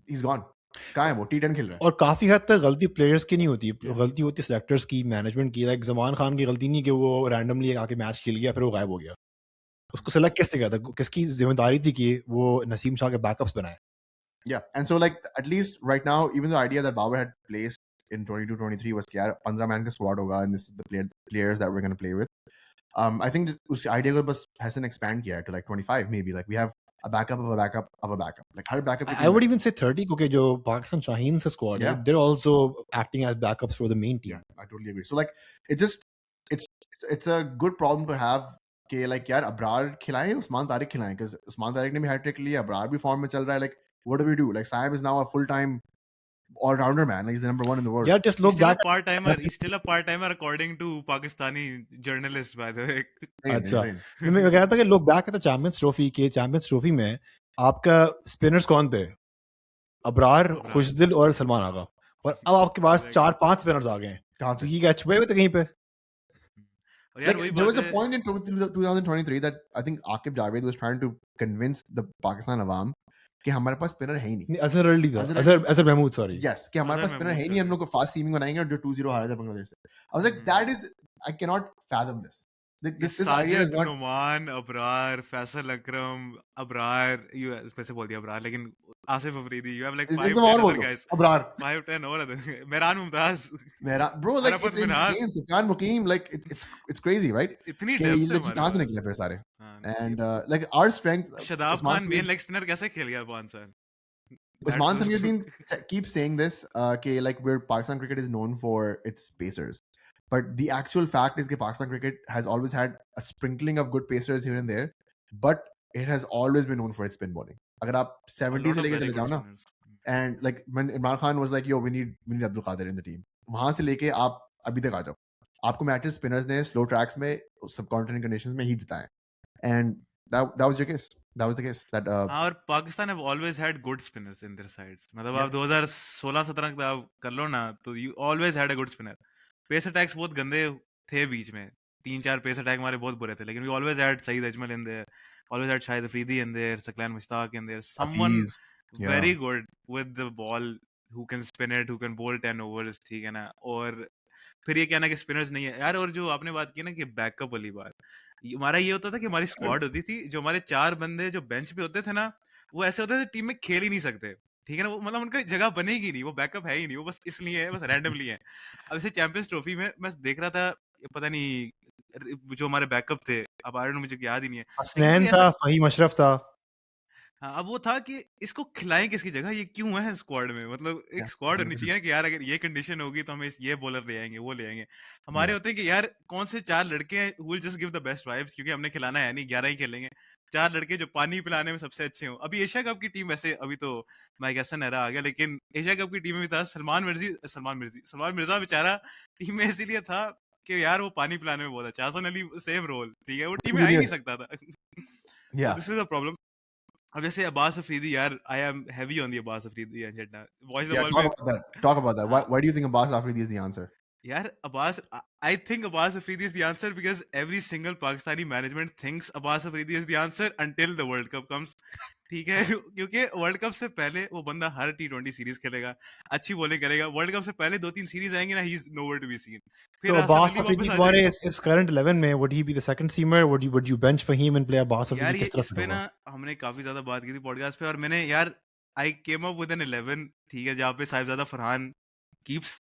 he's gone. कहाँ है वो? T10 खेल रहा है। और काफी हद तक गलती प्लेयर्स की नहीं होती, गलती होती है सेलेक्टर्स की, मैनेजमेंट की। लाइक जमान खान की गलती नहीं कि वो रैंडमली आके मैच खेल गया फिर वो गायब हो गया। उसको सेलेक्ट किसने किया था, किसकी जिम्मेदारी थी कि वो नसीम शाह के बैकअप्स बनाए? Yeah, and so like at least right now, even the idea that Babar had placed in 22-23 was कि यार 15 man का squad होगा and this is the players that we're going to play with. I think उस idea को बस Hassan expand किया है to like 25 maybe, like we have a backup of a backup of a backup. Like her backup की I would even say 30 क्योंकि जो पाकिस्तान शाहीन से squad है, Yeah. they're also acting as backups for the main team. Yeah, I totally agree. So like it just it's a good problem to have कि like यार अब्रार खिलाएं, उस्मान तारिक खिलाएं, because Usman Tariq ने भी हैट्रिक लिया, अब्रार भी फॉर्म में चल रहा है, like what do we do? Like Sam is now a full-time all-rounder, man. Like he's the number 1 in the world. Yeah, just look back. He's still a part-timer according to Pakistani journalists, by the way. अच्छा, Insane. मैं कह रहा था कि look back at the Champions Trophy के Champions Trophy में आपका spinners कौन थे? अब्रार, खुशदिल और सलमान आगा, और अब आपके पास 4-5 स्पिनर्स आ गए हैं। कहाँ तो से? ये क्या छुपे हुए थे कहीं पे? और यार Like, वही there was बात a है, point in 2023 that I think Aqib Javed was trying to convince the Pakistan awam कि हमारे पास स्पिनर है ही नहीं. अजहर अली था, अजहर अली- अजहर महमूद, सॉरी। Yes, कि हमारे अजहर पास स्पिनर है ही महमूद, नहीं, हम sorry. लोग को फास्ट सीमिंग बनाएंगे और जो 2-0 हारे थे बांग्लादेश से. I was like, that is, I cannot fathom this. This idea is Sajid, not. Numan, Abrar, Faisal Akram, Abrar, you वैसे बोल दिया अबरार, लेकिन Asif Afridi, you have like It's 5-10 the और other बोल दो. guys, अब्रार. 5-10 और other, Mehran Mumtaz, Bro, like Arfat it's Minhaj, insane. Sufyan Muqeem, like it's crazy, right? इतनी कि ये डेप्थ है लोग कहाँ से हमारे निकले पास। फिर सारे? हाँ, And like our strength. Shadab Usman Khan main Samir- leg spinner कैसे खेल गया 5 साल? Usman That's- Samiuddin keeps saying this, कि like where Pakistan cricket is known for its pacers. But the actual fact is that Pakistan cricket has always had a sprinkling of good pacers here and there, but it has always been known for its spin bowling. अगर आप a 70 lot से of लेके very चले good जाओ ना, spinners. and like when Imran Khan was like, yo, we need Abdul Qadir in the team. वहां से लेके आप अभी तक आ जाओ, आपको मैचेस स्पिनर्स ने स्लो ट्रैक्स में सबकॉन्टिनेंट कंडीशंस में ही जिताए, and that was your case. That was the case. That हाँ, और Pakistan have always had good spinners in their sides. मतलब Yeah. आप 2016-17 का आप कर लो ना, तो you always had a good spinner. Pace attacks बहुत गंदे थे बीच में, 3-4 पेस अटैक हमारे बहुत बुरे थे, लेकिन we always had Saeed Ajmal in there, always had Shahid Afridi in there, Saqlain Mushtaq in there, someone Hafiz, yeah. Very good with the ball who can spin it, who can bowl 10 overs, ठीक है ना। और फिर ये कहना कि स्पिनर्स नहीं है यार। और जो आपने बात की ना कि बैकअप वाली बात, हमारा ये होता था कि हमारी स्क्वाड होती थी, जो हमारे 4 बंदे जो बेंच पे होते थे ना, वो ऐसे होते थे टीम में खेल ही नहीं सकते, ठीक है ना। वो मतलब उनका जगह बनेगी नहीं, वो बैकअप है ही नहीं, वो बस इसलिए है, बस रैंडमली है। अब इसे चैंपियंस ट्रॉफी में मैं देख रहा था, पता नहीं जो हमारे बैकअप थे, अब आई डोंट नो, मुझे याद ही नहीं है, लेकिन हसनैन कोई था, ऐसा, फहीम अशरफ था। हाँ, अब वो था कि इसको खिलाएं किसकी जगह, ये क्यों है स्क्वाड में। मतलब एक Yeah. स्क्वाड होनी चाहिए ना कि यार अगर ये कंडीशन होगी तो हमें ये बॉलर ले आएंगे, वो ले आएंगे। हमारे Yeah. होते हैं कि यार कौन से 4 लड़के हैं who will just give the best vibes, क्योंकि हमने खिलाना है नहीं, 11 ही खेलेंगे। 4 लड़के जो पानी पिलाने में सबसे अच्छे हों। अभी एशिया कप की टीम, वैसे अभी तो माइक हसन एरा आ गया, लेकिन एशिया कप की टीम में भी था सलमान मिर्जा बेचारा टीम में इसीलिए था कि यार वो पानी पिलाने में बहुत अच्छा। हसन अली सेम रोल, ठीक है, वो टीम में आ ही नहीं सकता था। तो Yeah. This is a problem. अब जैसे अब्बास अफरीदी, यार I am heavy on the Abbas Afridi agenda, voice the Yeah. Ball Talk में। about that. Talk about that. हाँ Why do you think Abbas Afridi is the answer? यार Abbas, I think Abbas Afridi is the answer because every single Pakistani management thinks Abbas Afridi is the answer until the world cup comes, ठीक है। क्योंकि world cup से पहले वो बंदा हर T20 series खेलेगा, अच्छी बॉलिंग करेगा, वर्ल्ड कप से पहले 2-3 सीरीज आएंगे ना, he is nowhere to be seen. तो फिर हसन अब्बास अली अफरीदी वापस आ तुम्हारे जाएगा। इस करंट 11 में would he be the second seamer? Would you bench Fahim and play Abbas यार Afridi? ये किस तरह इस से पे होगा? ना हमने काफी ज्यादा बात की थी पॉडकास्ट पे, और मैंने यार आई केम अप विद एन 11, ठीक है, जहाँ पे साहिबजादा फरहान कीप्स,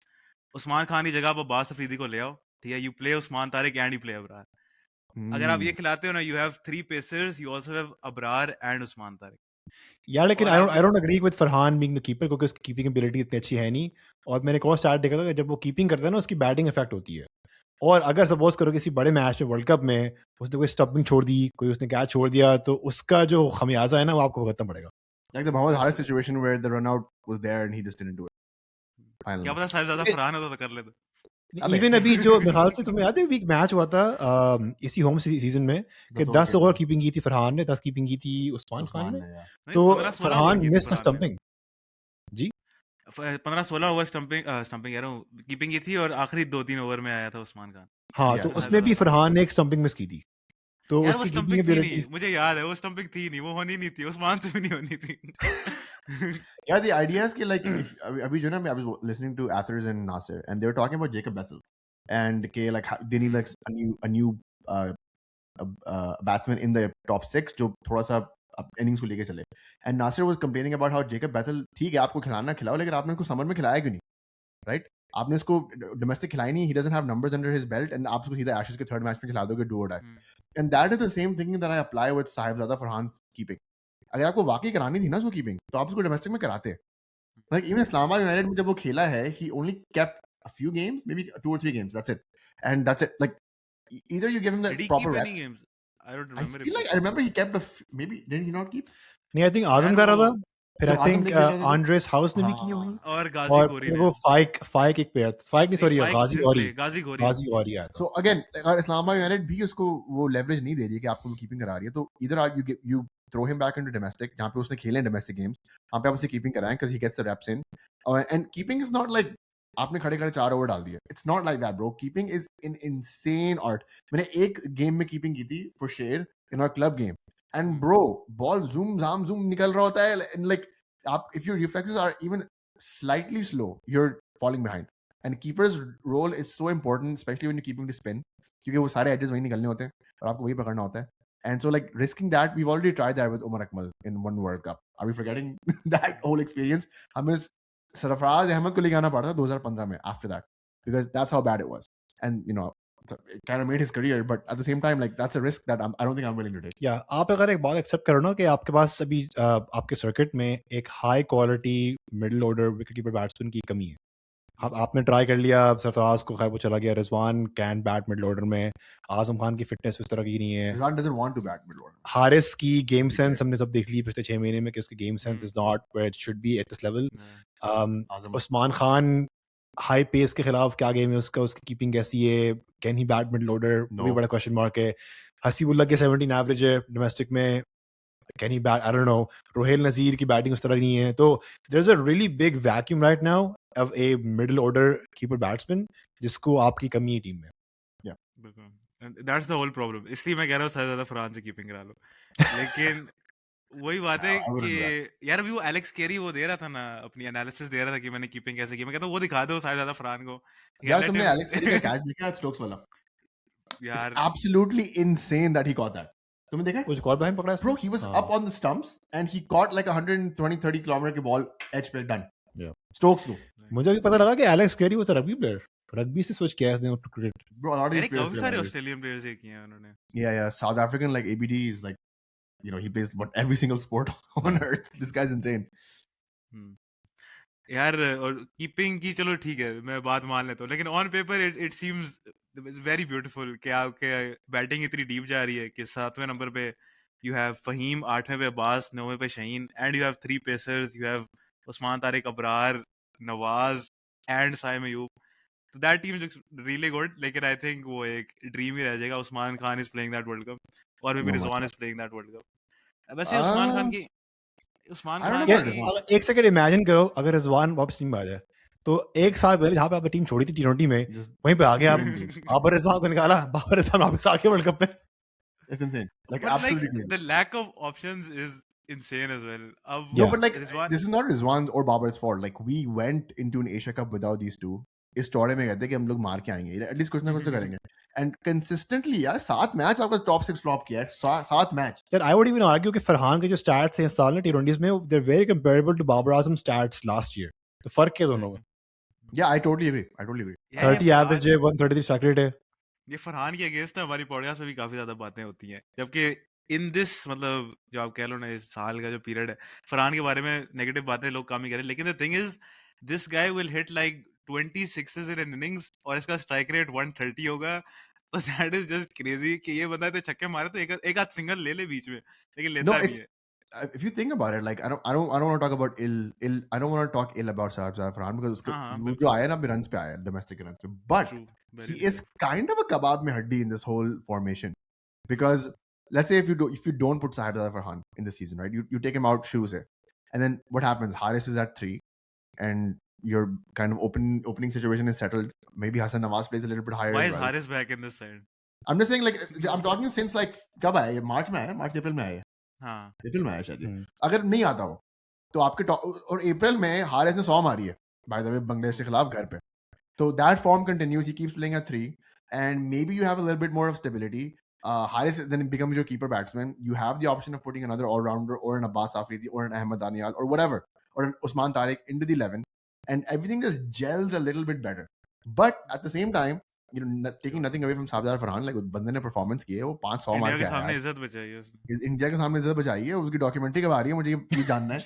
उस्मान खान की जगह आप अब्बास अफरीदी को ले आओ, ठीक है, you play Usman Tariq and you play Abrar. अगर आप ये खिलाते हो ना, you have 3 pacers, you also have Abrar and Usman Tariq. यार लेकिन और I आप don't agree with Farhan being the keeper क्योंकि उसकी कीपिंग एबिलिटी इतनी अच्छी है नहीं। और मैंने एक और स्टार्ट देखा था कि जब वो कीपिंग करता है ना, उसकी बैटिंग इफेक्ट होती है। और अगर सपोज करो किसी बड़े मैच में, वर्ल्ड कप में, उसने कोई स्टंपिंग छोड़ दी, कोई उसने कैच छोड़ दिया, तो उसका जो खमियाजा है ना, वो आपको भुगतना पड़ेगा। Like the Mohammad Haris situation where the run out was there and he just didn't do it. क्या Finally. पता साहिबजादा फरहान होता तो कर लेते। अबे। इवन अभी जो मेरे ख्याल से तुम्हें याद है, वीक मैच हुआ था इसी होम सीजन में कि 10 10 ओवर कीपिंग की थी फरहान ने, 10 कीपिंग की थी उस्मान खान Usman ने। ने, yeah. नहीं, तो 15-16 ओवर फरहान की थी मिस्ड फरहान ने। स्टंपिंग। जी 15-16 ओवर स्टंपिंग कह रहा हूँ, कीपिंग की थी, और आखिरी 2-3 ओवर में आया था उस्मान खान। हाँ, Yeah, तो yeah. उसमें भी फरहान ने एक स्टंपिंग मिस की थी। तो यार वो उसकी कीपिंग स्टंपिंग थी एबिलिटी नहीं, मुझे याद है वो स्टंपिंग थी नहीं, वो होनी नहीं थी, उस्मान से भी नहीं होनी थी। Yeah, the idea is कि like if अभी जो ना I was listening to Athers and Nasser and they were talking about Jacob Bethel and कि like they need like a new batsman in the top 6 जो थोड़ा सा innings को लेके चले. And Nasser was complaining about how Jacob Bethel ठीक है आपको खिलाना खिलाओ, लेकिन आपने उसको समर में खिलाया क्यों नहीं, right? आपने इसको डोमेस्टिक खिलाई नहीं, he doesn't have numbers under his belt and आप उसको सीधा एशेज के थर्ड मैच में खिला दोगे, do or die. And that is the same thing that I apply with Sahibzada फरहान's keeping. अगर आपको वाकई करानी थी ना उसको कीपिंग, तो आप उसको डोमेस्टिक में कराते। Like even इस्लामाबाद यूनाइटेड में जब वो खेला है, he only kept a few games, maybe 2 or 3 games, that's it. And that's it. Like either you give him the Did he proper keep reps. any games? I don't I remember. feel like I remember he kept maybe did he not keep? नहीं, I think आजम यार कर रहा वो था, फिर जब आई आजम think लेके गए थे तो आंड्रेस हाउस ने भी की हाँ होगी, और गाजी और गोरी फिर ने, वो फाइक एक प्लेयर, फाइक नहीं सॉरी, गाजी औरी, गाजी गोरी। गाजी औरी आया था। So again, अगर इस्लामाबाद यूनाइटेड भी उसको वो लेवरेज नहीं दे रही है कि आपको वो कीपिंग करा रही है, तो either you throw him back into domestic जहाँ पे उसने खेले domestic games, वहाँ पे आप उसे कीपिंग कराएं because he gets the reps in. And keeping is not like आपने खड़े खड़े 4 ओवर डाल दिए. It's not like that, bro. Keeping is an insane art. मैंने एक गेम में कीपिंग की थी for Sher in our club game. And bro, ball zoom निकल रहा होता है, and like if your reflexes are even slightly slow, you're falling behind. And keeper's role is so important, especially when you're keeping the spin, क्योंकि वो सारे edges वही निकलने होते हैं और आपको वही पकड़ना होता है. And so like risking that, we've already tried that with Umar Akmal in one World Cup. Are we forgetting that whole experience? हमें सरफराज अहमद को लेके आना पड़ा था 2015 में after that, because that's how bad it was. And you know, it kind of made his career, but at the same time, like that's a risk that I don't think I'm willing to take. या आप अगर एक बात accept करो ना कि आपके पास अभी आपके सर्किट में एक high quality middle order wicket keeper batsman की कमी है। आपने ट्राई कर लिया, सरफराज को खैर वो चला गया, Rizwan can bat middle order में, आजम खान की फिटनेस उस तरह की नहीं है, Rizwan doesn't want to bat middle order. Haris की गेम सेंस हमने सब देख ली पिछले 6 महीने में कि उसकी game sense is not where it should be at this level. Azam. Usman Khan high pace के खिलाफ क्या गेम है उसका, उसकी कीपिंग कैसी है, can he bat middle order, वो भी No. बड़ा क्वेश्चन मार्क है। हसीबुल्ला के 17 एवरेज है डोमेस्टिक में, can he bat, I don't know. Rohail Nazir की बैटिंग उस तरह नहीं है, तो there is a really big vacuum right now of a middle order keeper batsman जिसको आपकी कमी है टीम में। बिल्कुल। दैट्स द होल प्रॉब्लम, इसलिए मैं कह रहा हूँ सबसे ज्यादा फरहान से कीपिंग करा लो। लेकिन वही बात है I कि wouldn't do that. यार अभी वो एलेक्स केरी वो दे रहा था ना, अपनी एनालिसिस दे रहा था कि मैंने कीपिंग कैसे की, मैं कहता हूँ वो दिखा दो शायद ज्यादा फरहान को, ठीक है, यार लेट तुमने हिम। एलेक्स केरी का कैच देखा है स्टोक्स वाला? It's यार absolutely insane that he caught that. तुमने देखा है? कुछ कॉल बैक पकड़ा इसने? Bro, he was हाँ. up on the stumps and he caught like 120-30 kilometer की ball edge पे done. Yeah. Stokes को. मुझे अभी पता लगा कि एलेक्स कैरी वो रग्बी प्लेयर, रग्बी से स्विच किया है इसने to cricket. Bro, a lot of अरे these players काफी play सारे like this. ऑस्ट्रेलियन प्लेयर्स ये किए हैं उन्होंने। Yeah, South African like ABD is like, you know, he plays what every single sport on earth. This guy's insane. हम्म। यार और keeping की चलो ठीक है, मैं बात मान लेता हूँ, लेकिन on paper it seems very beautiful कि आपके बैटिंग इतनी डीप जा रही है कि 7वें नंबर पे यू हैव फहीम, 8वें पे अब्बास, 9वें पे Shaheen, and you have 3 pacers, you have Usman Tariq Abrar, Nawaz and Saim Ayub. तो that team looks really good, लेकिन आई थिंक वो एक ड्रीम ही रह जाएगा। Usman Khan is playing that World Cup और may be Oh my Rizwan God. Is playing that World cup. वैसे उस्मान खान की Usman I don't know Khan यार about की Rizwan. एक सेकंड इमेजिन करो अगर रिजवान वापस टीम में आ जाए, तो एक साल पहले जहाँ पे आपने टीम छोड़ी थी T20 में, Just वहीं पे आ गए आप, It's बाबर रिजवान को निकाला, बाबर रिजवान वापस आ गए वर्ल्ड कप में. insane. Like but like absolutely crazy. the lack of options is insane as well. Ab No, Yeah. but like Rizwan, this is not Rizwan or Babar's fault. Like we went into an Asia Cup without these two. इस टोरे में कहते कि हम लोग मार के आएंगे, एटलीस्ट कुछ ना कुछ तो करेंगे. एंड कंसिस्टेंटली यार 7 मैच आपका टॉप 6 फ्लॉप किया है. 7 match. Then I would even argue कि फरहान के जो stats हैं इस साल ने T20s में, they're very comparable to Babar Azam's stats last year. तो फर्क क्या दोनों में? Yeah, I totally agree. यार 30 average है, 133 strike rate है. ये फरहान के अगेंस्ट ना हमारी पॉडकास्ट में भी काफी ज्यादा बातें होती हैं, जबकि इन दिस मतलब जो आप कह लो ना इस साल का जो पीरियड है, फरहान के बारे में नेगेटिव बातें लोग कम ही करें, लेकिन the thing is this guy will hit like 20 sixes in an innings और इसका स्ट्राइक रेट 130 होगा। तो दैट इज जस्ट क्रेजी कि ये बंदा इतने छक्के मारे तो एक आध सिंगल ले ले बीच में, लेकिन No, लेता नहीं it's है। if you think about it, like I don't want to talk about I don't want to talk ill about Shahzad Farhan because उसका हाँ, वो बिल्कुल। जो आया ना अभी runs पे आया domestic runs पे, but True, he very is kind of a kebab mein haddi in this whole formation because let's say if you don't put Shahzad Farhan in the season, right? You take him out shoes hai, and then what happens? Haris is at 3, and your kind of opening situation is settled. Maybe Hassan Nawaz plays a little bit higher Why as is well. Haris back in this side? I'm just saying like I'm talking since like कब आया? March में आया, March April में आया. हाँ, अप्रैल में आया शायद ये. हम्म. अगर नहीं आता वो तो आपके और अप्रैल में हारिस ने 100 मारी है बाय द वे बांग्लादेश के खिलाफ घर पे. तो that form continues, he keeps playing at 3 and may be you have a little bit more of stability. Haris then becomes your keeper batsman. You have the option of putting another all-rounder or an Abbas Afridi or an Ahmed Danial or whatever or an Usman Tariq into the 11 and everything just gels a little bit better. But at the same time, you know, taking nothing away from Sabdar Farhan, like बंदे ने performance की है, वो 500 India मार के के आया सामने है. इज्जत बचाई है उसने। इंडिया के सामने इज्जत बचाई है. उसकी डॉक्यूमेंट्री कब आ रही है, मुझे ये जानना है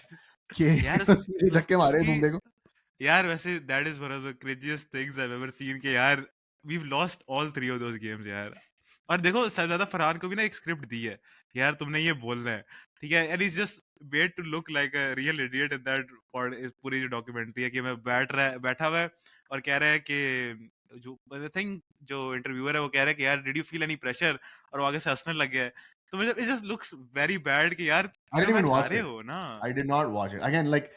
कि यार उसने धक्के मारे उसकी बुमरे को. यार वैसे that is one of the craziest things I have ever seen कि यार we have lost all 3 of those games यार। और देखो सबसे फरहान को भी ना एक स्क्रिप्ट दी है, यार तुमने ये बोलना है, ठीक है, and is just wait to look like a real idiot in that पूरी जो डॉक्यूमेंट्री है कि मैं बैठा हुआ है और कह रहा है कि जो आई थिंक जो इंटरव्यूअर है वो कह रहा है कि यार did you feel any pressure, और वो आगे से हंसने लग गया है। तो मतलब it just looks very bad कि यार I तीनों didn't even मैच watch हारे it. हो ना। I did not watch it. Again, like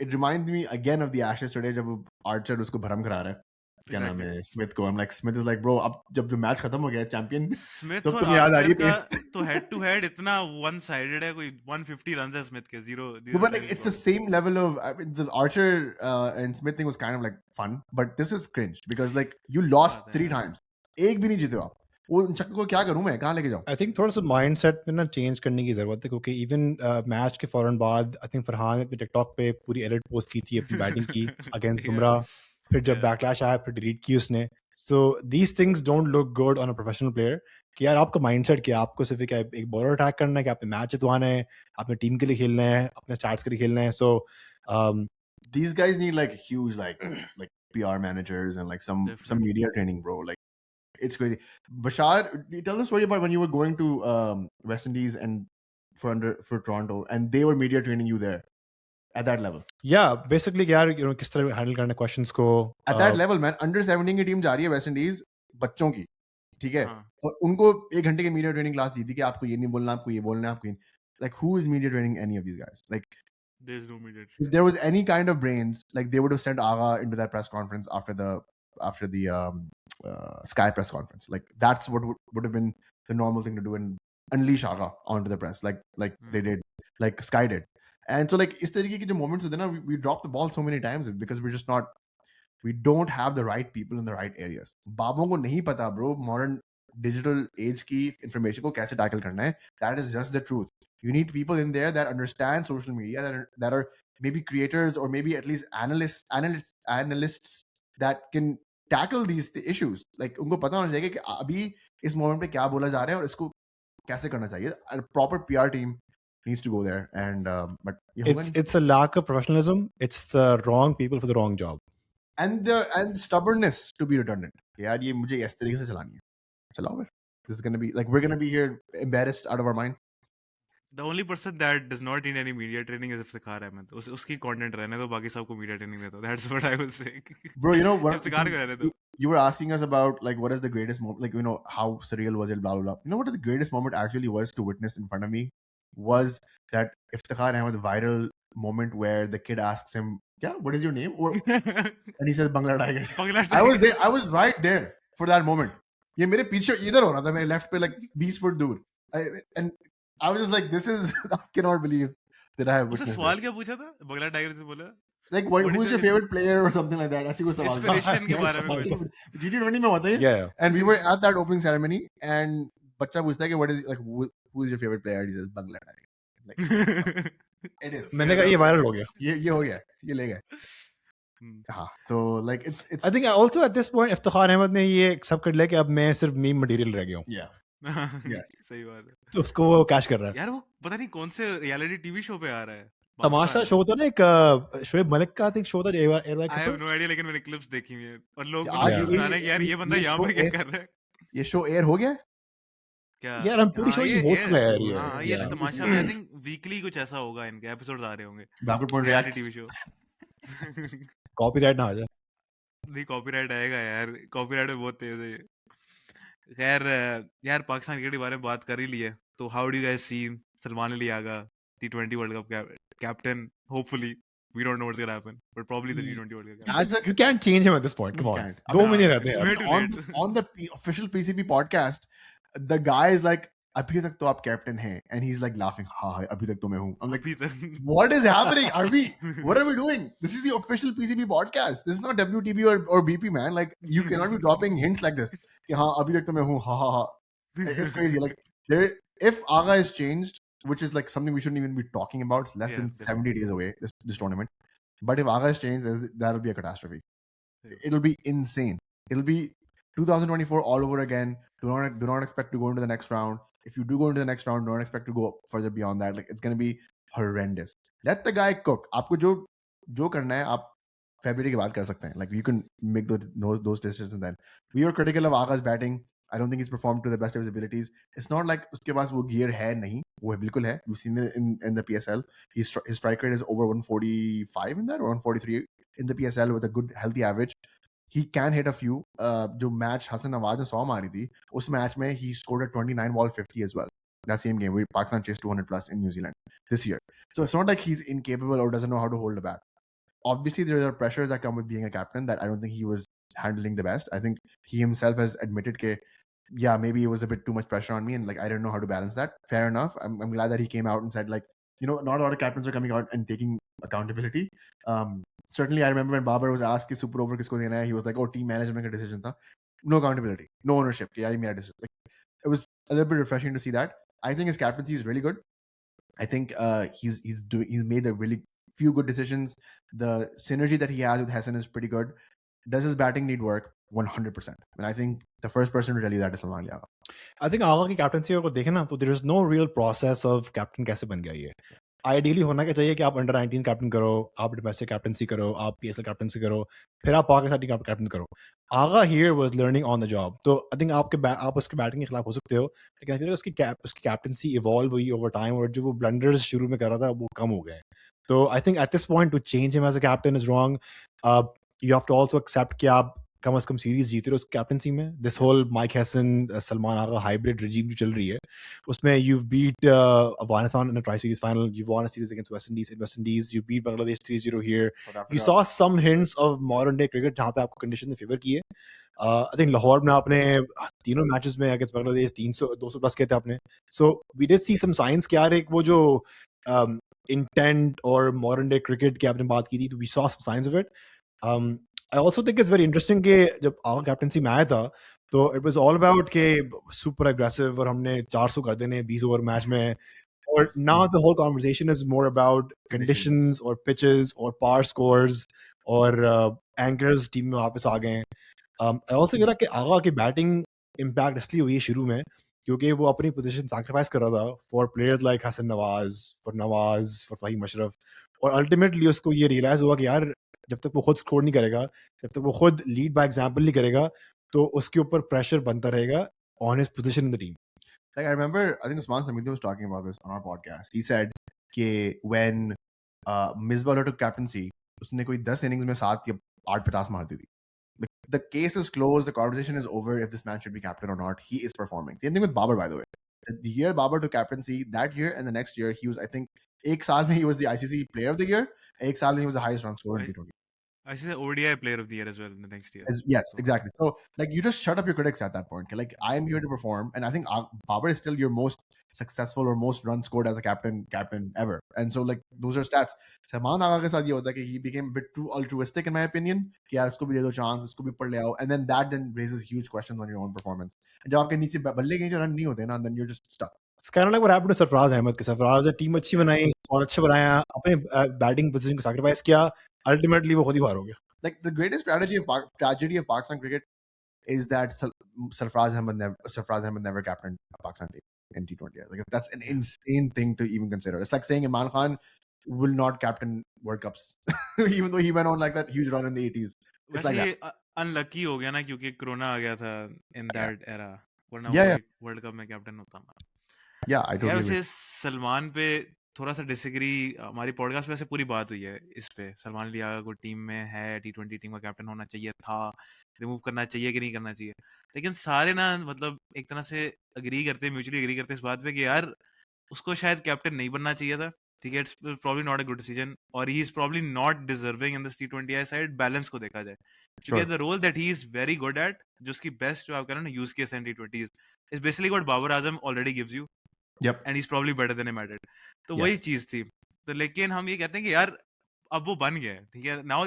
it reminds me again of the Ashes today जब आर्चर उसको भरम करा रहा है. क्या नाम Exactly. है स्मिथ को. I'm like Smith is like bro, अब जब जो मैच खत्म हो गया चैंपियन स्मिथ तब और तुम्हें याद आ रही आर्चर है का पेस. तो हेड टू हेड इतना वन साइडेड है, कोई 150 रन है स्मिथ के, zero No, but like it's the same level of I mean, the Archer and Smith thing was kind of like fun, but this is cringe because like you lost बात है 3 यार। times. एक भी नहीं जीते हो आप. वो उन चक्कर को क्या करूं मैं, कहाँ लेके जाऊं? आई थिंक थोड़ा सा माइंडसेट में ना चेंज करने की जरूरत है, क्योंकि इवन मैच के फौरन बाद आई थिंक फरहान ने अपने टिकटॉक पे पूरी एडिट पोस्ट की थी अपनी बैटिंग की अगेंस्ट Yeah. बुमराह. फिर जब Yeah. बैकलैश आया फिर डिलीट की उसने. So these things don't look good on a professional player. कि यार आपका माइंडसेट क्या है, आपको सिर्फ एक बॉलर अटैक करना है, कि आपने मैच जितवाना है, आपने टीम के लिए खेलना है, अपने स्टार्ट्स के लिए खेलना है. सो These guys need like huge like PR managers and like some Definitely. media training, bro. Like it's crazy. Bashar, you tell the story about when you were going to West Indies and for Toronto, and they were media training you there at that level. या basically यार you know किस तरह handle करना है questions को. At that level, man, under 17 की team जा रही है वेस्ट इंडीज बच्चों की, ठीक है, हाँ, और उनको 1 घंटे की मीडिया ट्रेनिंग क्लास दी थी कि आपको ये नहीं बोलना, आपको ये बोलना है, आपको like who is media training any of these guys? Like there's no media. if there was any kind of brains, like they would have sent Agha into that press conference after the Sky press conference. Like that's what would have been the normal thing to do and unleash Aga onto the press, like they did, like Sky did. And so like is tarike ki jo moments hote na, we drop the ball so many times because we're just not, we don't have the right people in the right areas. बाबों को नहीं पता bro modern digital age की information को कैसे tackle करना है. That is just the truth. You need people in there that understand social media, that are maybe creators or maybe at least analysts that can tackle these issues. Like उनको पता होना चाहिए कि अभी इस moment पे क्या बोला जा रहा है और इसको कैसे करना चाहिए. A proper PR team needs to go there. And but it's a lack of professionalism. It's the wrong people for the wrong job. And the stubbornness to be redundant. यार ये मुझे इस तरीके से चलानी है. चलाओ फिर. This is gonna be like we're gonna be here embarrassed out of our minds. The only person that does not need any media training is Iftikhar Ahmed. उसकी content रहने दो, बाकी सबको media training दे दो. That's what I will say. Bro, you know what? Iftikhar को रहने दो. You were asking us about like what is the greatest moment, like you know how surreal was it, blah blah blah. You know what the greatest moment actually was to witness in front of me was that Iftikhar Ahmed viral moment where the kid asks him, "Yeah, what is your name?" And he says Bangla Tiger. Bangla I was there. I was right there for that moment. ये मेरे पीछे इधर हो रहा था, मेरे left पे like 20 foot दूर. And I was just like, this is, I cannot believe that I have उससे witnessed सवाल this. क्या पूछा था? बंगला टाइगर से बोला Like, what who is is your your favorite player or something like that? ऐसी कोई सवाल था. inspiration के बारे में कुछ. GT20 में होता है. Yeah. And we were at that opening ceremony and बच्चा पूछता है कि what is like who is your favorite player? He says Bangla Tiger. Like, it is. मैंने कहा ये viral हो गया. ये हो गया. ये ले गए. हाँ, तो like it's I think also at this point Iftikhar Ahmad ने ये सब कर लिया कि अब मैं सिर्फ मीम मटेरियल रह गया हूँ. yeah. Yes. सही बात है. तो उसको वो कैश कर रहा है. यार वो पता नहीं कौन से रियलिटी टीवी शो पे आ रहा है. तमाशा शो था ना एक शोएब मलिक का थिंक शो था airbag I have no idea, लेकिन मैंने क्लिप्स देखी हुई है और लोग यार, बताने कि यार ये बंदा यहाँ पे क्या कर रहा है. ये शो एयर हो गया? क्या यार I'm pretty sure ये हो चुका है यार ये. हाँ ये Yeah. तमाशा में आई थिंक वीकली कुछ ऐसा होगा, इनके एपिसोड्स आ रहे होंगे. Backward point reality reacts. TV show. Copyright ना आ जाए. नहीं कॉपीराइट आएगा यार, कॉपीराइट में बहुत तेज है ये. खैर यार पाकिस्तान क्रिकेट के बारे में बात कर ही ली है, तो how do you guys see Salman Ali Agha T20 world cup captain? Hopefully we don't know what's gonna happen, but probably the T20 World Cup. As a You can't change him at this point. Come on. can't. 2 महीने रहते It's हैं. way too late. on the official PCB podcast, the guy is like, अभी तक तो आप captain हैं, and he's like laughing, हाँ अभी तक तो मैं हूँ. I'm like, अभी तक what is happening? What are we doing? This is the official PCB podcast. This is not WTB or BP, man. Like you cannot be dropping hints like this. कि हाँ अभी तक तो मैं हूँ, ha. It's crazy. Like if Aga is changed, which is like something we shouldn't even be talking about. It's less Yeah, than definitely. 70 days away, this tournament. But if Aga is changed, that'll be a catastrophe. Yeah. It'll be insane. It'll be 2024 all over again. Do not expect to go into the next round. If you do go into the next round, don't expect to go further beyond that. Like it's gonna be horrendous. Let the guy cook. आपको जो करना है आप February के बाद कर सकते हैं. Like you can make those decisions then. We were critical of Aga's batting. I don't think he's performed to the best of his abilities. It's not like उसके पास वो gear है नहीं. वो बिल्कुल है. We've seen it in the PSL. His strike rate is over 145 in that or 143 in the PSL with a good healthy average. He can hit a few. जो match Hassan Nawaz ने 100 मारी थी, उस match में he scored a 29 ball 50 as well. That same game where Pakistan chased 200 plus in New Zealand this year. So it's not like he's incapable or doesn't know how to hold a bat. Obviously, there are pressures that come with being a captain that I don't think he was handling the best. I think he himself has admitted that, yeah, maybe it was a bit too much pressure on me and like I don't know how to balance that. Fair enough. I'm glad that he came out and said like, you know, not a lot of captains are coming out and taking accountability. Certainly, I remember when Babar was asked कि super over किसको देना है, he was like, oh, team management का decision था. No accountability, no ownership. कि यार ये मेरा decision. Like, it was a little bit refreshing to see that. I think his captaincy is really good. I think he's made a really few good decisions. The synergy that he has with Hassan is pretty good. Does his batting need work? 100%. And I think the first person to tell you that is Salman Ali Aga. I think आगा की captaincy अगर देखें ना तो there is no real process of captain कैसे बन गया ये. Ideally होना क्या चाहिए कि आप अंडर 19 कैप्टन करो, आप डोमेस्टिक कैप्टनसी करो, आप PSL कैप्टनसी करो, फिर आप पाकिस्तानी कैप्टन करो. Agha here was learning on the job. तो आई थिंक आप उसके बैटिंग के खिलाफ हो सकते हो, लेकिन आई थिंक उसकी कैप्टनसी इवॉल्व हुई ओवर टाइम और जो वो ब्लंडर्स शुरू में कर रहा था वो कम हो गए. तो I think at this point to change him as a captain is wrong. You have to also accept कि आप कम से कम सीरीज जीते रहे उस कैप्टनसी में. This whole Mike Hesson Salman Agha hybrid regime जो चल रही है उसमें you've beat Afghanistan in a tri-series final, you've won a series against West Indies, you beat Bangladesh 3-0 here. You saw some hints of modern day cricket जहाँ पे आपको condition ने favour की है. I think लाहौर में आपने तीनों मैचेस में अगेंस्ट बांग्लादेश 200 प्लस किए थे आपने. So we did see some signs कि यार एक वो जो intent और modern day cricket की आपने बात की थी, तो we saw some signs of it. I also think it's very interesting कि जब आगा कैप्टनसी में आया था तो it was all about के super aggressive और हमने 400 कर देने 20 ओवर मैच में. और now the whole conversation is more about conditions or pitches or par scores और anchors टीम में वापस आ गए हैं. I also feel like कि आगा की बैटिंग इम्पैक्ट इसलिए हुई है शुरू में क्योंकि वो अपनी पोजीशन सैक्रिफाइस कर रहा था for players like Hasan Nawaz, for Faheem Ashraf. और अल्टीमेटली उसको ये रियलाइज हुआ कि यार जब तक वो खुद स्कोर नहीं करेगा, जब तक वो खुद लीड बाय एग्जांपल नहीं करेगा, तो उसके ऊपर प्रेशर बनता रहेगा on his position in the team. Like I remember, I think Usman Samiti was talking about this on our podcast. He said कि when Misbah Ullah took captaincy, उसने कोई 10 innings में 7 या 8 50 मार दी थी. The case is closed. The conversation is over if this man should be captain or not. He is performing. Same thing with Babar, by the way. The year Babar took captaincy, that year and the next year, he was, I think, एक साल में he was the ICC Player of the Year. एक साल में he was the highest run scorer in T20. I see the ODI Player of the Year as well in the next year. Yes, exactly. So, like, you just shut up your critics at that point. Like, I am here to perform, and I think Babar is still your most successful or most runs scored as a captain ever. And so, like, those are stats. Salman Agha के साथ ये होता है कि he became a bit too altruistic in my opinion. कि यार इसको भी दे दो chance, इसको भी पढ़ ले आओ, and then that then raises huge questions on your own performance. And जब आपके नीचे बल्ले के जो run नहीं होते ना, then you're just stuck. It's kind of like what happened to Sarfraz Ahmed. Sarfaraz ने टीम अच्छी बनाई और अच्छा बनाया, अपने बैटिंग पोजीशन को सैक्रिफाइस किया, अल्टीमेटली वो खुद ही बाहर हो गया. Like the greatest tragedy of Pakistan cricket is that Sarfraz Ahmed never captained a Pakistan team in T20. Like that's an insane thing to even consider. It's like saying Imran Khan will not captain World Cups, even though he went on like that huge run in the 80s. It's like that. Unlucky हो गया ना क्योंकि corona आ गया था in that era. वरना world cup में captain होता हमारा. Yeah, I totally agree. Salman पे थोड़ा सा डिसएग्री. हमारी पॉडकास्ट में से पूरी बात हुई है इस पे. सलमान लिया को टीम में है, T20 टीम का कैप्टन होना चाहिए था, रिमूव करना चाहिए कि नहीं करना चाहिए. लेकिन सारे ना मतलब एक तरह से म्यूचुअली एग्री करते इस बात पे कि यार उसको शायद कैप्टन नहीं बनना चाहिए था. ठीक है, it's probably not a good decision और he is probably not deserving in this T20 side. Balance को देखा जाए क्योंकि the role that he is very good at, जो उसकी बेस्ट जो आप कह रहे हो ना use case in T20 is basically what Babar Azam already gives you. Yep. And he's probably better than him at it. तो वही चीज थी. तो लेकिन हम ये कहते हैं कि यार अब वो बन गया है. ठीक है, now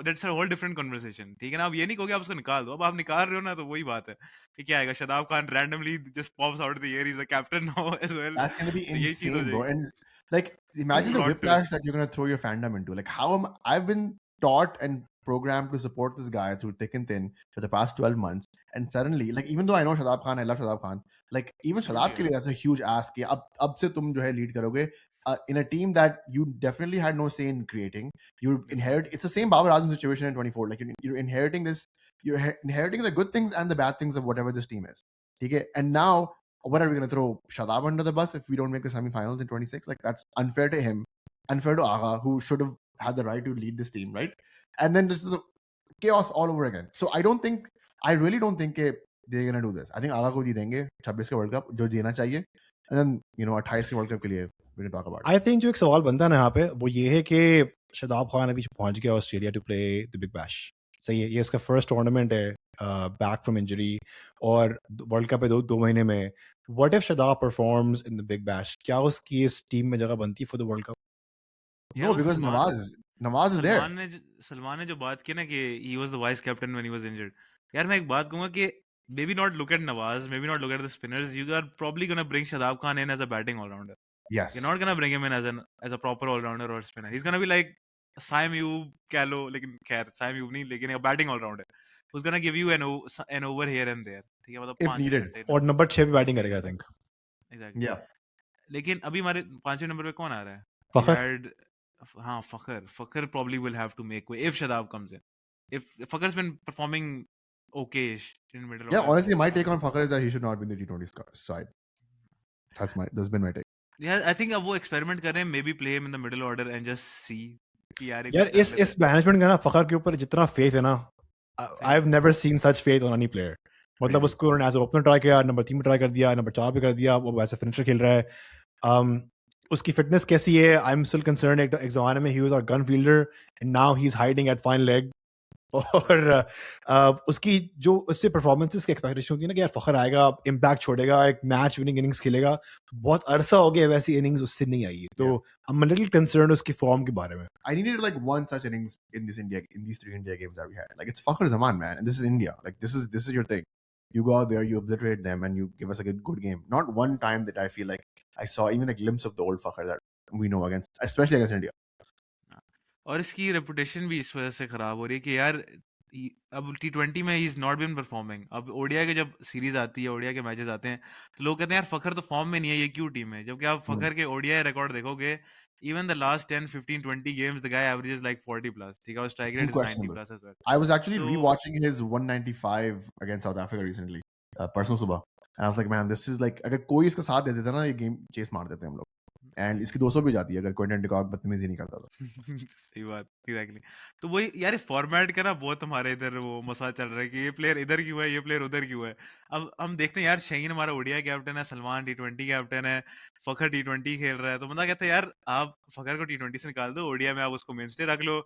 that's a whole different conversation. ठीक है ना, अब ये नहीं कहोगे आप उसको निकाल दो. अब आप निकाल रहे हो ना, तो वही बात है कि क्या आएगा. Shadab Khan randomly just pops out of the air. He's a captain now as well. That's gonna be insane, bro. And like imagine the whiplash that you're gonna throw your fandom into. Like I've been taught and programmed to support this guy through thick and thin for the past 12 months, and suddenly, like even though I know Shadab Khan, I love Shadab Khan, like even Shadab ke liye that's a huge ask कि अब से तुम जो है lead करोगे in a team that you definitely had no say in creating. You inherit. It's the same Babar Azam situation in 24. Like you're inheriting this. You're inheriting the good things and the bad things of whatever this team is. Okay, and now what are we going to throw Shadab under the bus if we don't make the semi-finals in 26? Like that's unfair to him, unfair to Agha, who should have had the right to lead this team, right? And then just the chaos all over again. So I really don't think they're going to do this. I think Agha को जी देंगे 26 का World Cup जो जीना चाहिए, and then 28 के World Cup के लिए we can talk about it. I think जो एक सवाल बनता है ना यहाँ पे वो ये है कि शादाब खान अभी पहुंच गया Australia to play the Big Bash. सही है, ये इसका फर्स्ट टूर्नामेंट है बैक फ्रॉम इंजरी और वर्ल्ड कप है 2 महीने में. What if Shadab performs in the Big Bash, क्या उसकी इस टीम में जगह बनती है for the world cup? No, because Nawaz is there. Salman ने जो बात की ना कि he was the vice captain when he was injured. यार मैं एक बात कहूँगा कि maybe not look at Nawaz, maybe not look at the spinners. You are probably gonna bring Shadab Khan in as a batting all-rounder. Yes. You're not gonna bring him in as a proper all-rounder or spinner. He's gonna be like Saim Ayub, कह लो, लेकिन खैर Saim Ayub नहीं, लेकिन एक batting all-rounder who's gonna give you an over here and there. ठीक है, मतलब If needed. और नंबर 6 पे बैटिंग करेगा आई थिंक. Exactly. Yeah. लेकिन अभी हमारे 5वें नंबर पे कौन आ रहा है? फखर. हाँ, Fakhar probably will have to make way if Shadab comes in. If Fakhar's been performing okay-ish in the middle. Yeah, honestly, my take on Fakhar is that he should not be in the T20 side. That's been my take. Yeah, I think अब वो experiment कर रहे हैं, maybe play him in the middle order and just see कि यार इस management का ना फखर के ऊपर जितना फेथ है ना I've never seen such faith on any player. मतलब Crazy. उसको उन्होंने एज ओपनर ट्राई किया, नंबर 3 में ट्राई कर दिया, नंबर 4 पे कर दिया, वो वैसे फिनिशर खेल रहा है. उसकी फिटनेस कैसी है? I am still concern. एक ज़माने में he was our gun fielder and now he is hiding at fine leg. और उसकी जो उससे परफॉर्मेंसेस की एक्सपेक्टेशन होती है ना कि यार फखर आएगा, इम्पैक्ट छोड़ेगा, एक मैच विनिंग इनिंग्स खेलेगा. बहुत अरसा हो गया वैसी इनिंग्स उससे नहीं आई है. तो I am a little concern उसकी फॉर्म के बारे में. I needed like one such innings in these 3 India games that we had. Like it's Fakhar Zaman, man, and this is India. Like this is your thing. You go out there, you obliterate them, and you give us a good game. Not one time that I feel like I saw even a glimpse of the old Fakhar that we know against, especially against India. और इसकी reputation भी इस वजह से खराब हो रही है कि यार अब T20 में he is not been performing. अब ओडीआई के जब सीरीज आती है, ओडीआई के मैचेस आते हैं, तो लोग कहते हैं यार फखर तो फॉर्म में नहीं है, ये क्यों टीम है? जबकि आप फखर के ओडीआई रिकॉर्ड देखोगे, even the last 10 15 20 games the guy averages like 40 plus. ठीक है, और strike rate is 90 Unquestionable. plus as well. I was actually तो rewatching his 195 against South Africa recently, परसों सुबह, and I was like, man, this is like अगर कोई इसका साथ दे देता ना, ये गेम चेस मार देते हम लोग. एंड इसकी 200 भी जाती है अगर क्विंटन डिकॉक बदतमीजी नहीं करता तो. सही बात, एग्जैक्टली. तो वही यार, फॉर्मेट का ना बहुत हमारे इधर वो मसला चल रहा है कि ये प्लेयर इधर क्यों है, ये प्लेयर उधर क्यों है. अब हम देखते हैं यार, शहीन हमारा ओडीआई कैप्टन है, सलमान T20 कैप्टन है, फखर T20 खेल रहा है. तो बंदा कहता है यार आप फखर को T20 से निकाल दो, ओडीआई में आप उसको मेन स्टे रख लो.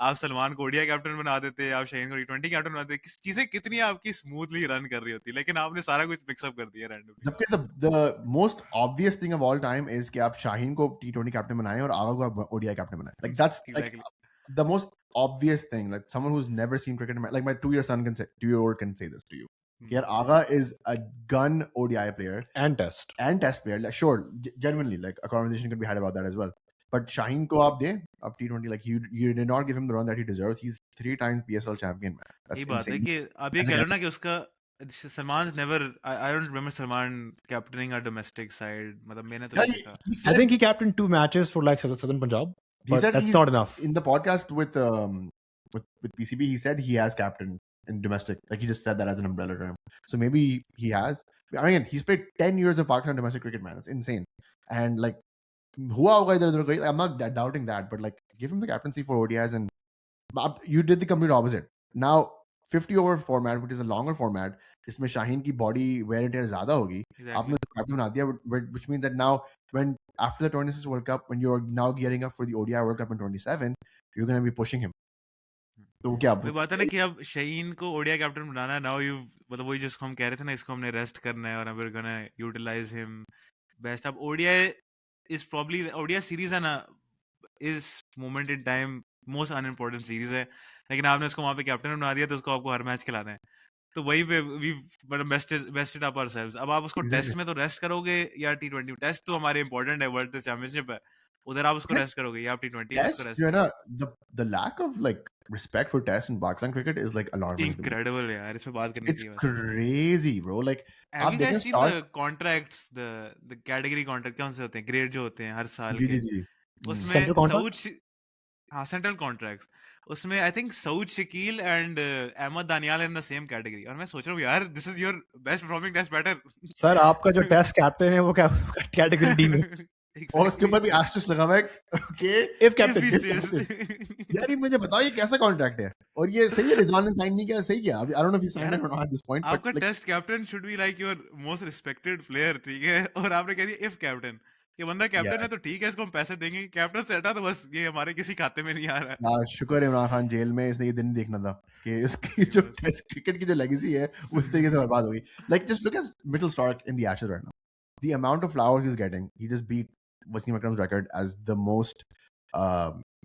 आप सलमान को ओडीआई कैप्टन बना देते, आप शहीन को T20 कैप्टन बना देते. चीजें कितनी आपकी स्मूथली रन कर रही होती, लेकिन आपने सारा कुछ मिक्सअप कर दिया रैंडमली. जबकि the most obvious thing of all time is कि आप शाहीन को T20 कैप्टन बनाएं और आगा को आप ODI कैप्टन बनाएं. Like that's Exactly. like the most obvious thing. Like someone who's never seen cricket, like my 2-year-old can say this to you. Yaar, Aga is a gun ODI player And test. player. Like sure, genuinely, like a conversation could be had about that as well. But Shaheen ko aap de, up T20, like you did not give him the run that he deserves. He's 3 times PSL champion, man. That's यही बात है insane. कि आप ये कह लो ना कि उसका Salman's never. I don't remember Salman captaining a domestic side. मतलब मैंने तो Yeah, नहीं देखा. he I said, think he captained 2 matches for like Southern Punjab. he But said that's he's- not enough. in the podcast with PCB, he said he has captained in domestic. Like he just said that as an umbrella term. So maybe he has. I mean, he's played 10 years of Pakistan domestic cricket, man. It's insane. And like, hua hoga idhar udhar koi- I'm not doubting that, but like, give him the captaincy for ODIs, and you did the complete opposite. Now, 50 over format, which is a longer format, इसमें शाहीन की body wear and tear ज़्यादा होगी. Exactly. आपने captain बना दिया, which means that now, when after the 26 World Cup, when you're now gearing up for the ODI World Cup in 27, you're going to be pushing him. तो क्या? वही बात है ना कि अब शहीन को ओडीआई कैप्टन बनाना है. नाउ यू मतलब वही जिसको हम कह रहे थे ना, इसको हमने रेस्ट करना है और we're gonna utilize him best. अब ODI is probably ODI series है ना, इस moment in time most unimportant series है, लेकिन आपने उसको वहां पे कैप्टन बना दिया, तो उसको आपको हर मैच खिलाना है. तो वही पे वी बेस्टेड अप आवरसेल्व्स. अब आप उसको टेस्ट में तो रेस्ट करोगे या T20 टेस्ट तो हमारे इंपॉर्टेंट है, वर्ल्ड टेस्ट चैंपियनशिप है, उधर आप उसको रेस्ट करोगे या आप T20 में उसको Test, रेस्ट जो है ना, करोगे. the lack of like respect for Test in Pakistan cricket is like alarming. to me. Incredible यार, इस पे बात करनी It's चाहिए. crazy, bro. Like, Have आप you guys देखें seen start. the contracts, the category contract कौन से होते हैं, ग्रेड जो होते हैं हर साल जी के, जी जी. उसमें Central contracts? सऊद, हाँ सेंट्रल कॉन्ट्रैक्ट्स, उसमें I think Saud Shakeel and Ahmed Daniyal in the same category. और मैं सोच रहा हूँ यार, this is your best performing test batter. Sir आपका जो टेस्ट कैप्टन है वो कैटेगरी डी में. और उसके ऊपर भी एस्टेरिस्क लगा हुआ है. Okay. If captain. यार ये मुझे बताओ ये कैसा कॉन्ट्रैक्ट है, और ये सही है, रिजवान ने साइन नहीं किया, सही किया. I don't know if he signed it or not at this point, but आपका like, test captain should be like your most respected player, ठीक है, और आपने कह दिया इफ कैप्टन. ये बंदा कैप्टन Yeah. है तो ठीक है, इसको हम पैसे देंगे. कैप्टन से हटा तो बस ये हमारे किसी खाते में नहीं आ रहा है. ना शुक्र है इमरान खान जेल में, इसने ये दिन देखना था कि इसकी जो टेस्ट क्रिकेट की जो लेगेसी है उस तरीके से बर्बाद होगी. Like just look at Mitchell Starc in the Ashes right now. The amount of flowers he's getting, he just beat Wasim Akram's record as the most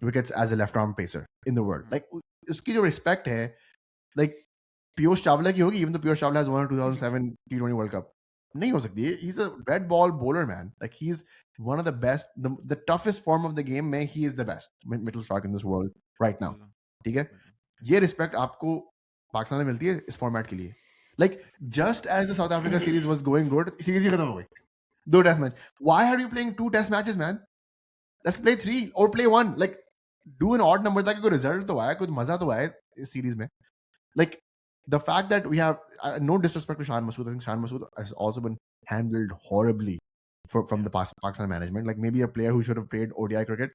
wickets as a left arm pacer in the world. Like उसकी जो respect है, like Piyush Chawla की होगी, even though Piyush Chawla has won a 2007 T20 World Cup. नहीं हो सकती. He's a red ball bowler, man. Like he's one of the best, the toughest form of the game में he is the best. Mitchell Starc in this world right now. ठीक है? ये respect आपको पाकिस्तान में मिलती है इस format के लिए. Like just as the South Africa series was going good, series ही खत्म हो गई. 2 test match. Why are you playing 2 test matches, man? Let's play 3 or play 1. Like do an odd number ताकि कोई result तो आए, कुछ मजा तो आए इस series में. Like the fact that we have no disrespect to Shan Masood, I think Shan Masood has also been handled horribly from the Pakistan management. Like maybe a player who should have played ODI cricket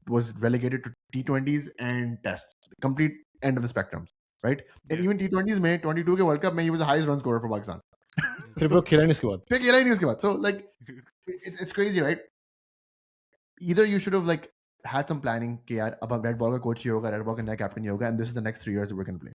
was relegated to T20s and tests. Complete end of the spectrum. right? And Yeah. even T20s में 22 के World Cup में he was the highest run scorer for Pakistan. फिर वो खेला नहीं इसके बाद. फिर खेला ही नहीं उसके बाद. So like it's crazy, right? Either you should have like had some planning कि यार अब red ball का coach ही होगा, red ball का नया captain ही होगा, and this is the next 3 years that we're going to play.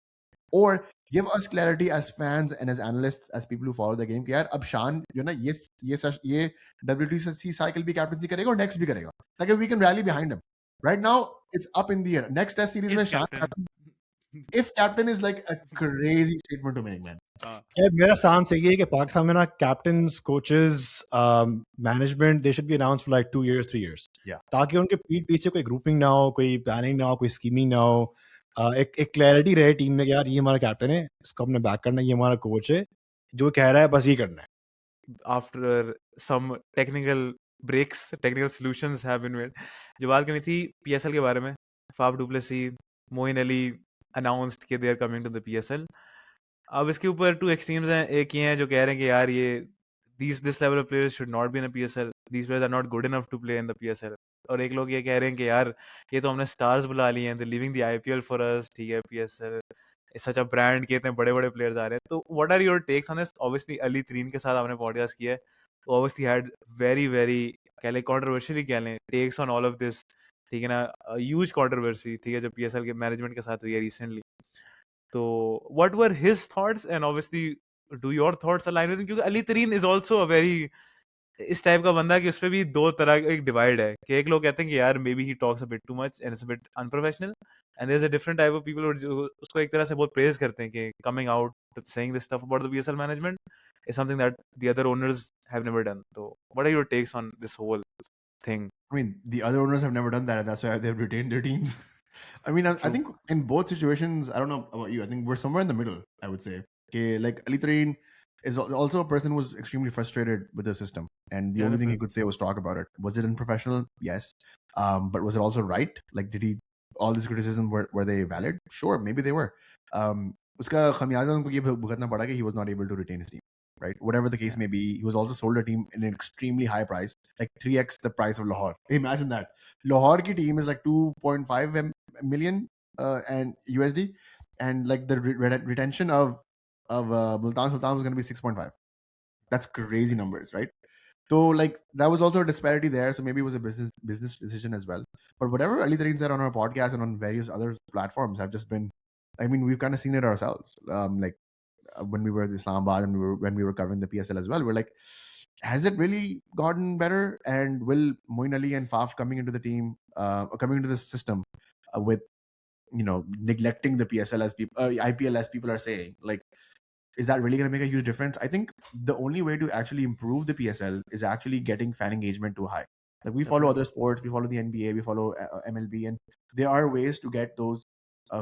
Or give us clarity as fans and as analysts, as people who follow the game कि यार अब शान जो ना ये WTC cycle भी captaincy करेगा और next भी करेगा. Like we can rally behind him. Right now it's up in the air. Next test series में शान if captain is like a crazy statement to make, man. मेरा stance यही है कि पाकिस्तान में ना captains, coaches, management, they should be announced for like 2 years, 3 years. Yeah. ताकि उनके पीछे कोई grouping ना हो, कोई planning ना हो, कोई scheming ना हो. एक clarity रहे टीम में कि यार ये हमारा captain है, इसको हमने back करना है, ये हमारा coach है, जो कह रहा है बस ये करना है. After some technical breaks, technical solutions have been made. जो बात करनी थी PSL के बारे में, Faf du Plessis, Moeen Ali announced कि they are coming to the PSL. अब इसके ऊपर 2 extremes हैं. एक ये हैं जो कह रहे हैं कि यार ये this level of players should not be in the PSL. These players are not good enough to play in the PSL. और एक लोग ये कह रहे हैं कि यार ये तो हमने stars बुला लिए हैं, they're leaving the IPL for us. ठीक है, PSL is such a brand कि इतने बड़े-बड़े players आ रहे हैं. तो what are your takes on this? Obviously Ali तरीन के साथ आपने podcast किया है. Obviously had very कह लें controversially कह लें takes on all of this. ठीक है ना, huge controversy ठीक है जो PSL के management के साथ हुई है recently. तो what were his thoughts and obviously do your thoughts align with him? क्योंकि अली तरीन is also a very इस टाइप का बंदा कि उस पे भी दो तरह का एक डिवाइड है कि एक लोग कहते हैं कि यार maybe he talks a bit too much and it's a bit unprofessional and there is a different type of people जो उसको एक तरह से बहुत प्रेज करते हैं कि coming out saying this stuff about the PSL management is something that the other owners have never done. So what are your takes on this whole thing? I mean, the other owners have never done that, and that's why they've retained their teams. I mean, I think in both situations, I don't know about you, I think we're somewhere in the middle, I would say. Okay, like Ali Tareen is also a person who was extremely frustrated with the system, and the only thing he could say was talk about it. Was it unprofessional? Yes. But was it also right? Like, did he, all this criticism, were they valid? Sure, maybe they were. Uska khamiyaza unko ye bhugatna pada ki he was not able to retain his team. Right, whatever the case may be, he was also sold a team in an extremely high price, like 3x the price of Lahore. Imagine that. Lahore ki team is like 2.5 million and USD, and like the retention of Multan Sultan was going to be 6.5. That's crazy numbers, right? So like that was also a disparity there. So maybe it was a business decision as well. But whatever Ali Tareen said on our podcast and on various other platforms have just been, I mean, we've kind of seen it ourselves. Like when we were in Islamabad and when we were covering the PSL as well, we're like, has it really gotten better? And will Moin Ali and Faf coming into the team, coming into the system with, you know, neglecting the PSL as people, IPL as people are saying, like, is that really going to make a huge difference? I think the only way to actually improve the PSL is actually getting fan engagement too high. Like we follow other sports, we follow the NBA, we follow MLB, and there are ways to get those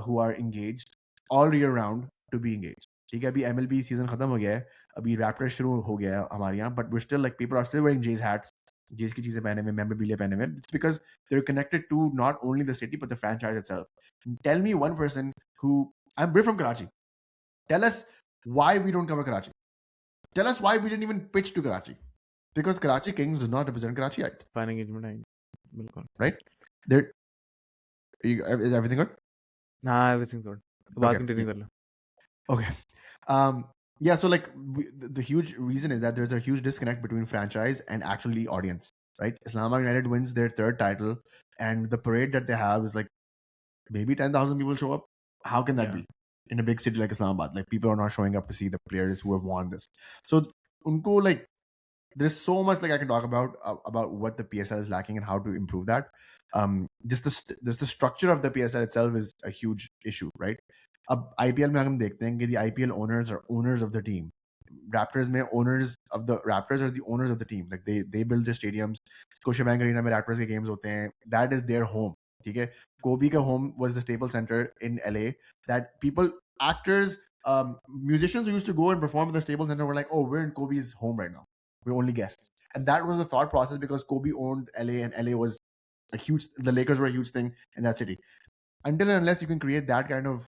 who are engaged all year round to be engaged. ठीक है, अभी MLB season खत्म हो गया है, अभी raptors शुरू हो गया है हमारे यहाँ, but we're still like people are still wearing Jays hats, Jays की चीजें पहने हुए, memorabilia पहने हुए. It's because they're connected to not only the city but the franchise itself. Tell me one person who, we're from Karachi. Tell us why we don't cover Karachi. Tell us why we didn't even pitch to Karachi. Because Karachi Kings does not represent Karachiites. Fan engagement है, बिल्कुल. Right? Is everything good? हाँ, everything good. बात continue कर लो. Okay. Yeah, so like the huge reason is that there's a huge disconnect between franchise and actually audience, right? Islamabad United wins their 3rd title, and the parade that they have is like maybe 10,000 people show up. How can that be in a big city like Islamabad? Like people are not showing up to see the players who have won this. So unko like there's so much like I can talk about what the PSL is lacking and how to improve that. Just the structure of the PSL itself is a huge issue, right? अब IPL में हम देखते हैं कि the IPL owners are owners of the team. Raptors में owners of the Raptors are the owners of the team. Like they build their stadiums. Scotiabank Arena में Raptors के games होते हैं. That is their home. ठीक है. Kobe का home was the Staples Center in LA. That people, actors, musicians who used to go and perform in the Staples Center were like, oh, we're in Kobe's home right now. We're only guests. And that was the thought process because Kobe owned LA and LA was a huge, the Lakers were a huge thing in that city. Until and unless you can create that kind of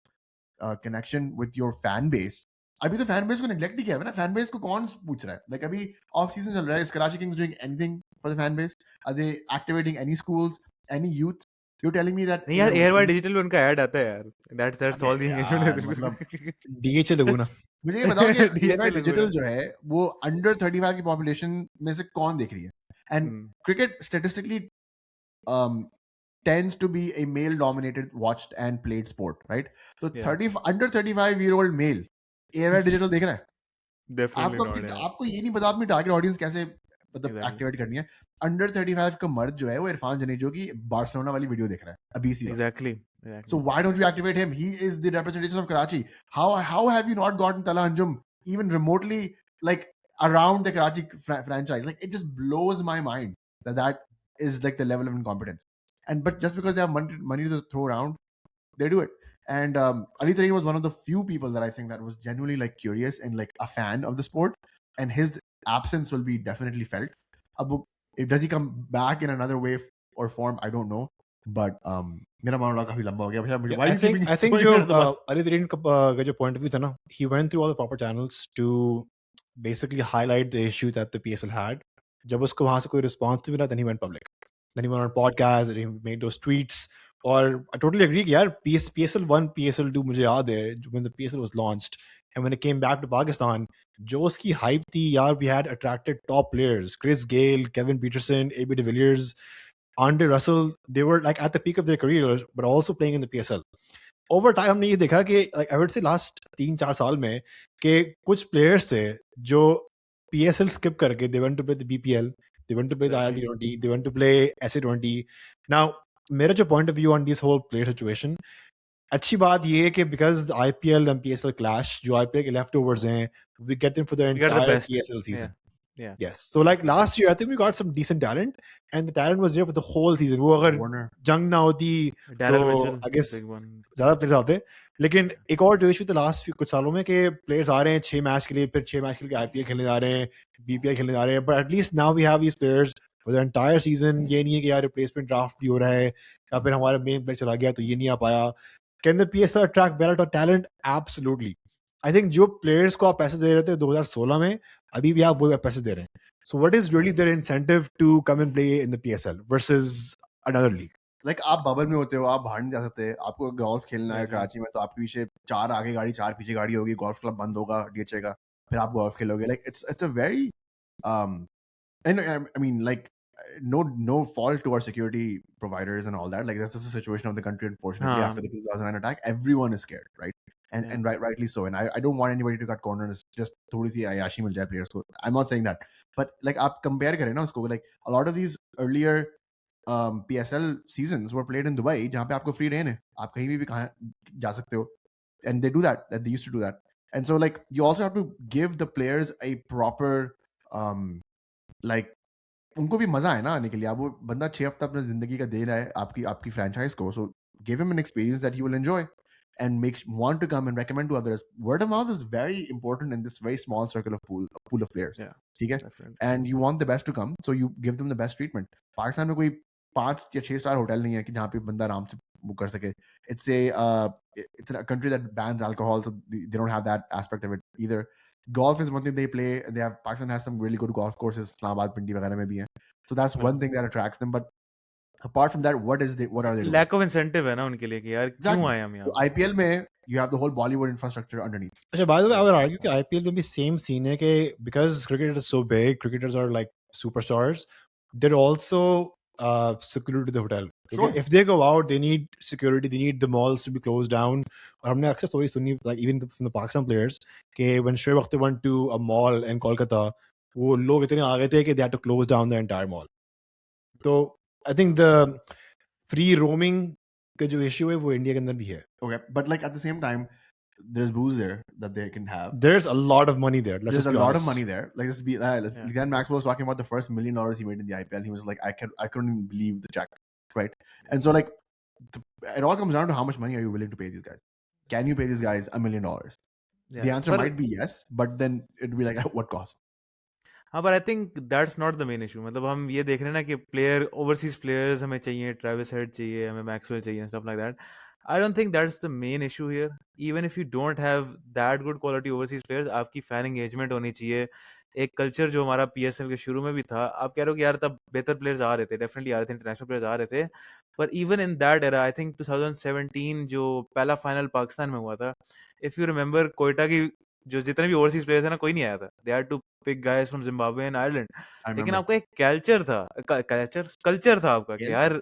connection with your fan base. अभी तो fan base को neglect ही किया है ना, fan base को कौन पूछ रहा है? Like अभी off season चल रहा है, is Karachi Kings doing anything for the fan base? Are they activating any schools, any youth? You're telling me that नहीं in यार, a एयरवायर डिजिटल में उनका ऐड आता है यार. That's all अबे the यार engagement. मतलब डीएच लगू ना. मुझे ये बताओ कि DHL डिजिटल लगूंगा. जो है वो अंडर 35 की पॉपुलेशन में से कौन देख रही है? And cricket statistically tends to be a male dominated watched and played sport, right? So Yeah. 30 under 35-year-old male एयरवेयर digital देख रहा है. Definitely आपको not अपनी यार. आपको ये नहीं पता अपनी टारगेट ऑडियंस कैसे मतलब Exactly. एक्टिवेट करनी है. अंडर 35 का मर्द जो है वो इरफान जनेजो की बार्सिलोना वाली वीडियो देख रहा है अभी सी. Exactly. So Exactly. why don't you activate him? He is the representation of Karachi. How have you not gotten Tala Anjum even remotely like around the Karachi franchise? Like it just blows my mind that is like the level of incompetence. And but just because they have money to throw around, they do it. And Ali Tareen was one of the few people that I think that was genuinely like curious and like a fan of the sport. And his absence will be definitely felt. Does he come back in another way or form? I don't know. But मेरा मामला काफी लंबा हो गया भैया. Yeah, Why are you keeping I think going जो under the bus? Ali Tareen का जो point of view था ना, he went through all the proper channels to basically highlight the issue that the PSL had. जब उसको वहां से कोई response नहीं मिला, then he went public. Then he went on podcast, then he made those tweets. और I totally agree कि यार PSL 1, PSL 2 मुझे याद है when the PSL was launched and when it came back to Pakistan, जो उसकी hype थी यार, we had attracted top players, Chris Gayle, Kevin Peterson, AB de Villiers, Andre Russell. They were like at the peak of their careers but also playing in the PSL. Over time हमने ये देखा कि like I would say last 3-4 साल में कि कुछ players थे जो PSL skip करके they went to play the BPL, they went to play the ILT20, they went to play SA20. Now मेरा जो point of view on this whole player situation, अच्छी बात ये है कि because the IPL and PSL clash, जो IPL के leftovers हैं, we get them for the We got the entire best. PSL season. Yeah. Yes. So like last year, I think we got some decent talent, and the talent was there for the whole season. वो अगर Warner. जंग ना होती Daryl तो Mitchell, I guess big one. ज्यादा players आते. लेकिन एक और जो इशू था लास्ट कुछ सालों में कि प्लेयर्स आ रहे हैं 6 मैच के लिए, फिर 6 मैच के लिए IPL खेलने जा रहे हैं, BPL खेलने जा रहे हैं, but at least now we have these players for the entire season. ये नहीं है कि यार रिप्लेसमेंट ड्राफ्ट भी हो रहा है या फिर हमारा मेन प्लेयर चला गया तो ये नहीं आ पाया. Can the PSL attract better talent? Absolutely. I think जो players को आप पैसे दे रहे थे 2016 में, अभी भी आप वो पैसे दे रहे हैं. So what is really their incentive to come and play in the PSL versus another league? Like आप बबल में होते हो, आप बाहर नहीं जा सकते. आपको गोल्फ खेलना है Exactly. कराची में तो आपके पीछे 4 आगे गाड़ी 4 पीछे गाड़ी होगी. गोल्फ क्लब बंद होगा DHA का, फिर आप गोल्फ खेलोगे. Like it's a very and I mean like no fault to our security providers and all that. Like that's just the situation of the country, unfortunately. After the 2009 attack, everyone is scared, right? And rightly so. And I don't want anybody to cut corners. Just थोड़ी सी आयाशी मिल जाए players को. I'm not saying that, but like आप compare करें ना उसको, like a lot of these earlier PSL seasons were played in Dubai, जहाँ पे आपको free reign है. आप कहीं भी कहाँ जा सकते हो. And they do that. They used to do that. And so like you also have to give the players a proper like उनको भी मजा है ना आने के लिए. आप वो बंदा 6 हफ्ता अपने जिंदगी का दे रहा है आपकी फ्रेंचाइज को. So give him an experience that he will enjoy and want to come and recommend to others. Word of mouth is very important in this very small circle of pool of players. Yeah. ठीक है? Definitely. And you want the best to come, so you give them the best treatment. Pakistan में कोई 5 या 6 star hotel नहीं है कि जहाँ पे बंदा आराम से बुक कर सके. It's a country that bans alcohol, so they don't have that aspect of it either. Golf is one thing they play. Pakistan has some really good golf courses. Islamabad, Pindi वगैरह में भी है. So that's one thing that attracts them. But apart from that, what are they doing? Lack of incentive है ना उनके लिए कि यार क्यों आए हम यहाँ. So IPL में you have the whole Bollywood infrastructure underneath. अच्छा, by the way, I would argue कि IPL में भी same scene है कि because cricket is so big, cricketers are like superstars, they're also security to the hotel. Sure. If they go out, they need security, they need the malls to be closed down. और हमने अक्सर stories सुनी, like even from the Pakistan players, कि when Shoaib Akhtar went to a mall in Kolkata, वो लोग इतने आ गए थे कि they had to close down the entire mall. So I think the free roaming का जो issue है वो इंडिया के अंदर भी है. Okay, but like at the same time, there's booze there that they can have. There's a lot of money there. Let's There's just a be lot of honest. money there. Like just be Glenn Maxwell was talking about the first $1 million he made in the IPL. He was like, I couldn't even believe the check, right? And so like it all comes down to how much money are you willing to pay these guys? Can you pay these guys $1 million? Yeah. The answer might be yes, but then it'd be like at what cost? हाँ, but I think that's not the main issue. मतलब हम ये देख रहे हैं ना कि overseas players हमें चाहिए, ट्रेविस हेड चाहिए, हमें मैक्सवेल चाहिए, stuff like that. I don't think that's the main issue here. Even if you don't have that good quality overseas players, आपकी fan engagement होनी चाहिए. एक कल्चर जो हमारा PSL के शुरू में भी था, आप कह रहे हो कि यार तब बेहतर प्लेयर्स आ रहे थे, डेफिनेटली आ रहे थे, इंटरनेशनल प्लेयर्स आ रहे थे, पर even in that era I think 2017 जो पहला फाइनल पाकिस्तान में हुआ था, इफ यू रिमेंबर कोयटा की जो जितने भी ओवरसीज प्लेयर्स थे ना, कोई नहीं आया था. They had to pick guys from Zimbabwe and Ireland. I लेकिन remember. आपका एक कल्चर था आपका कि यार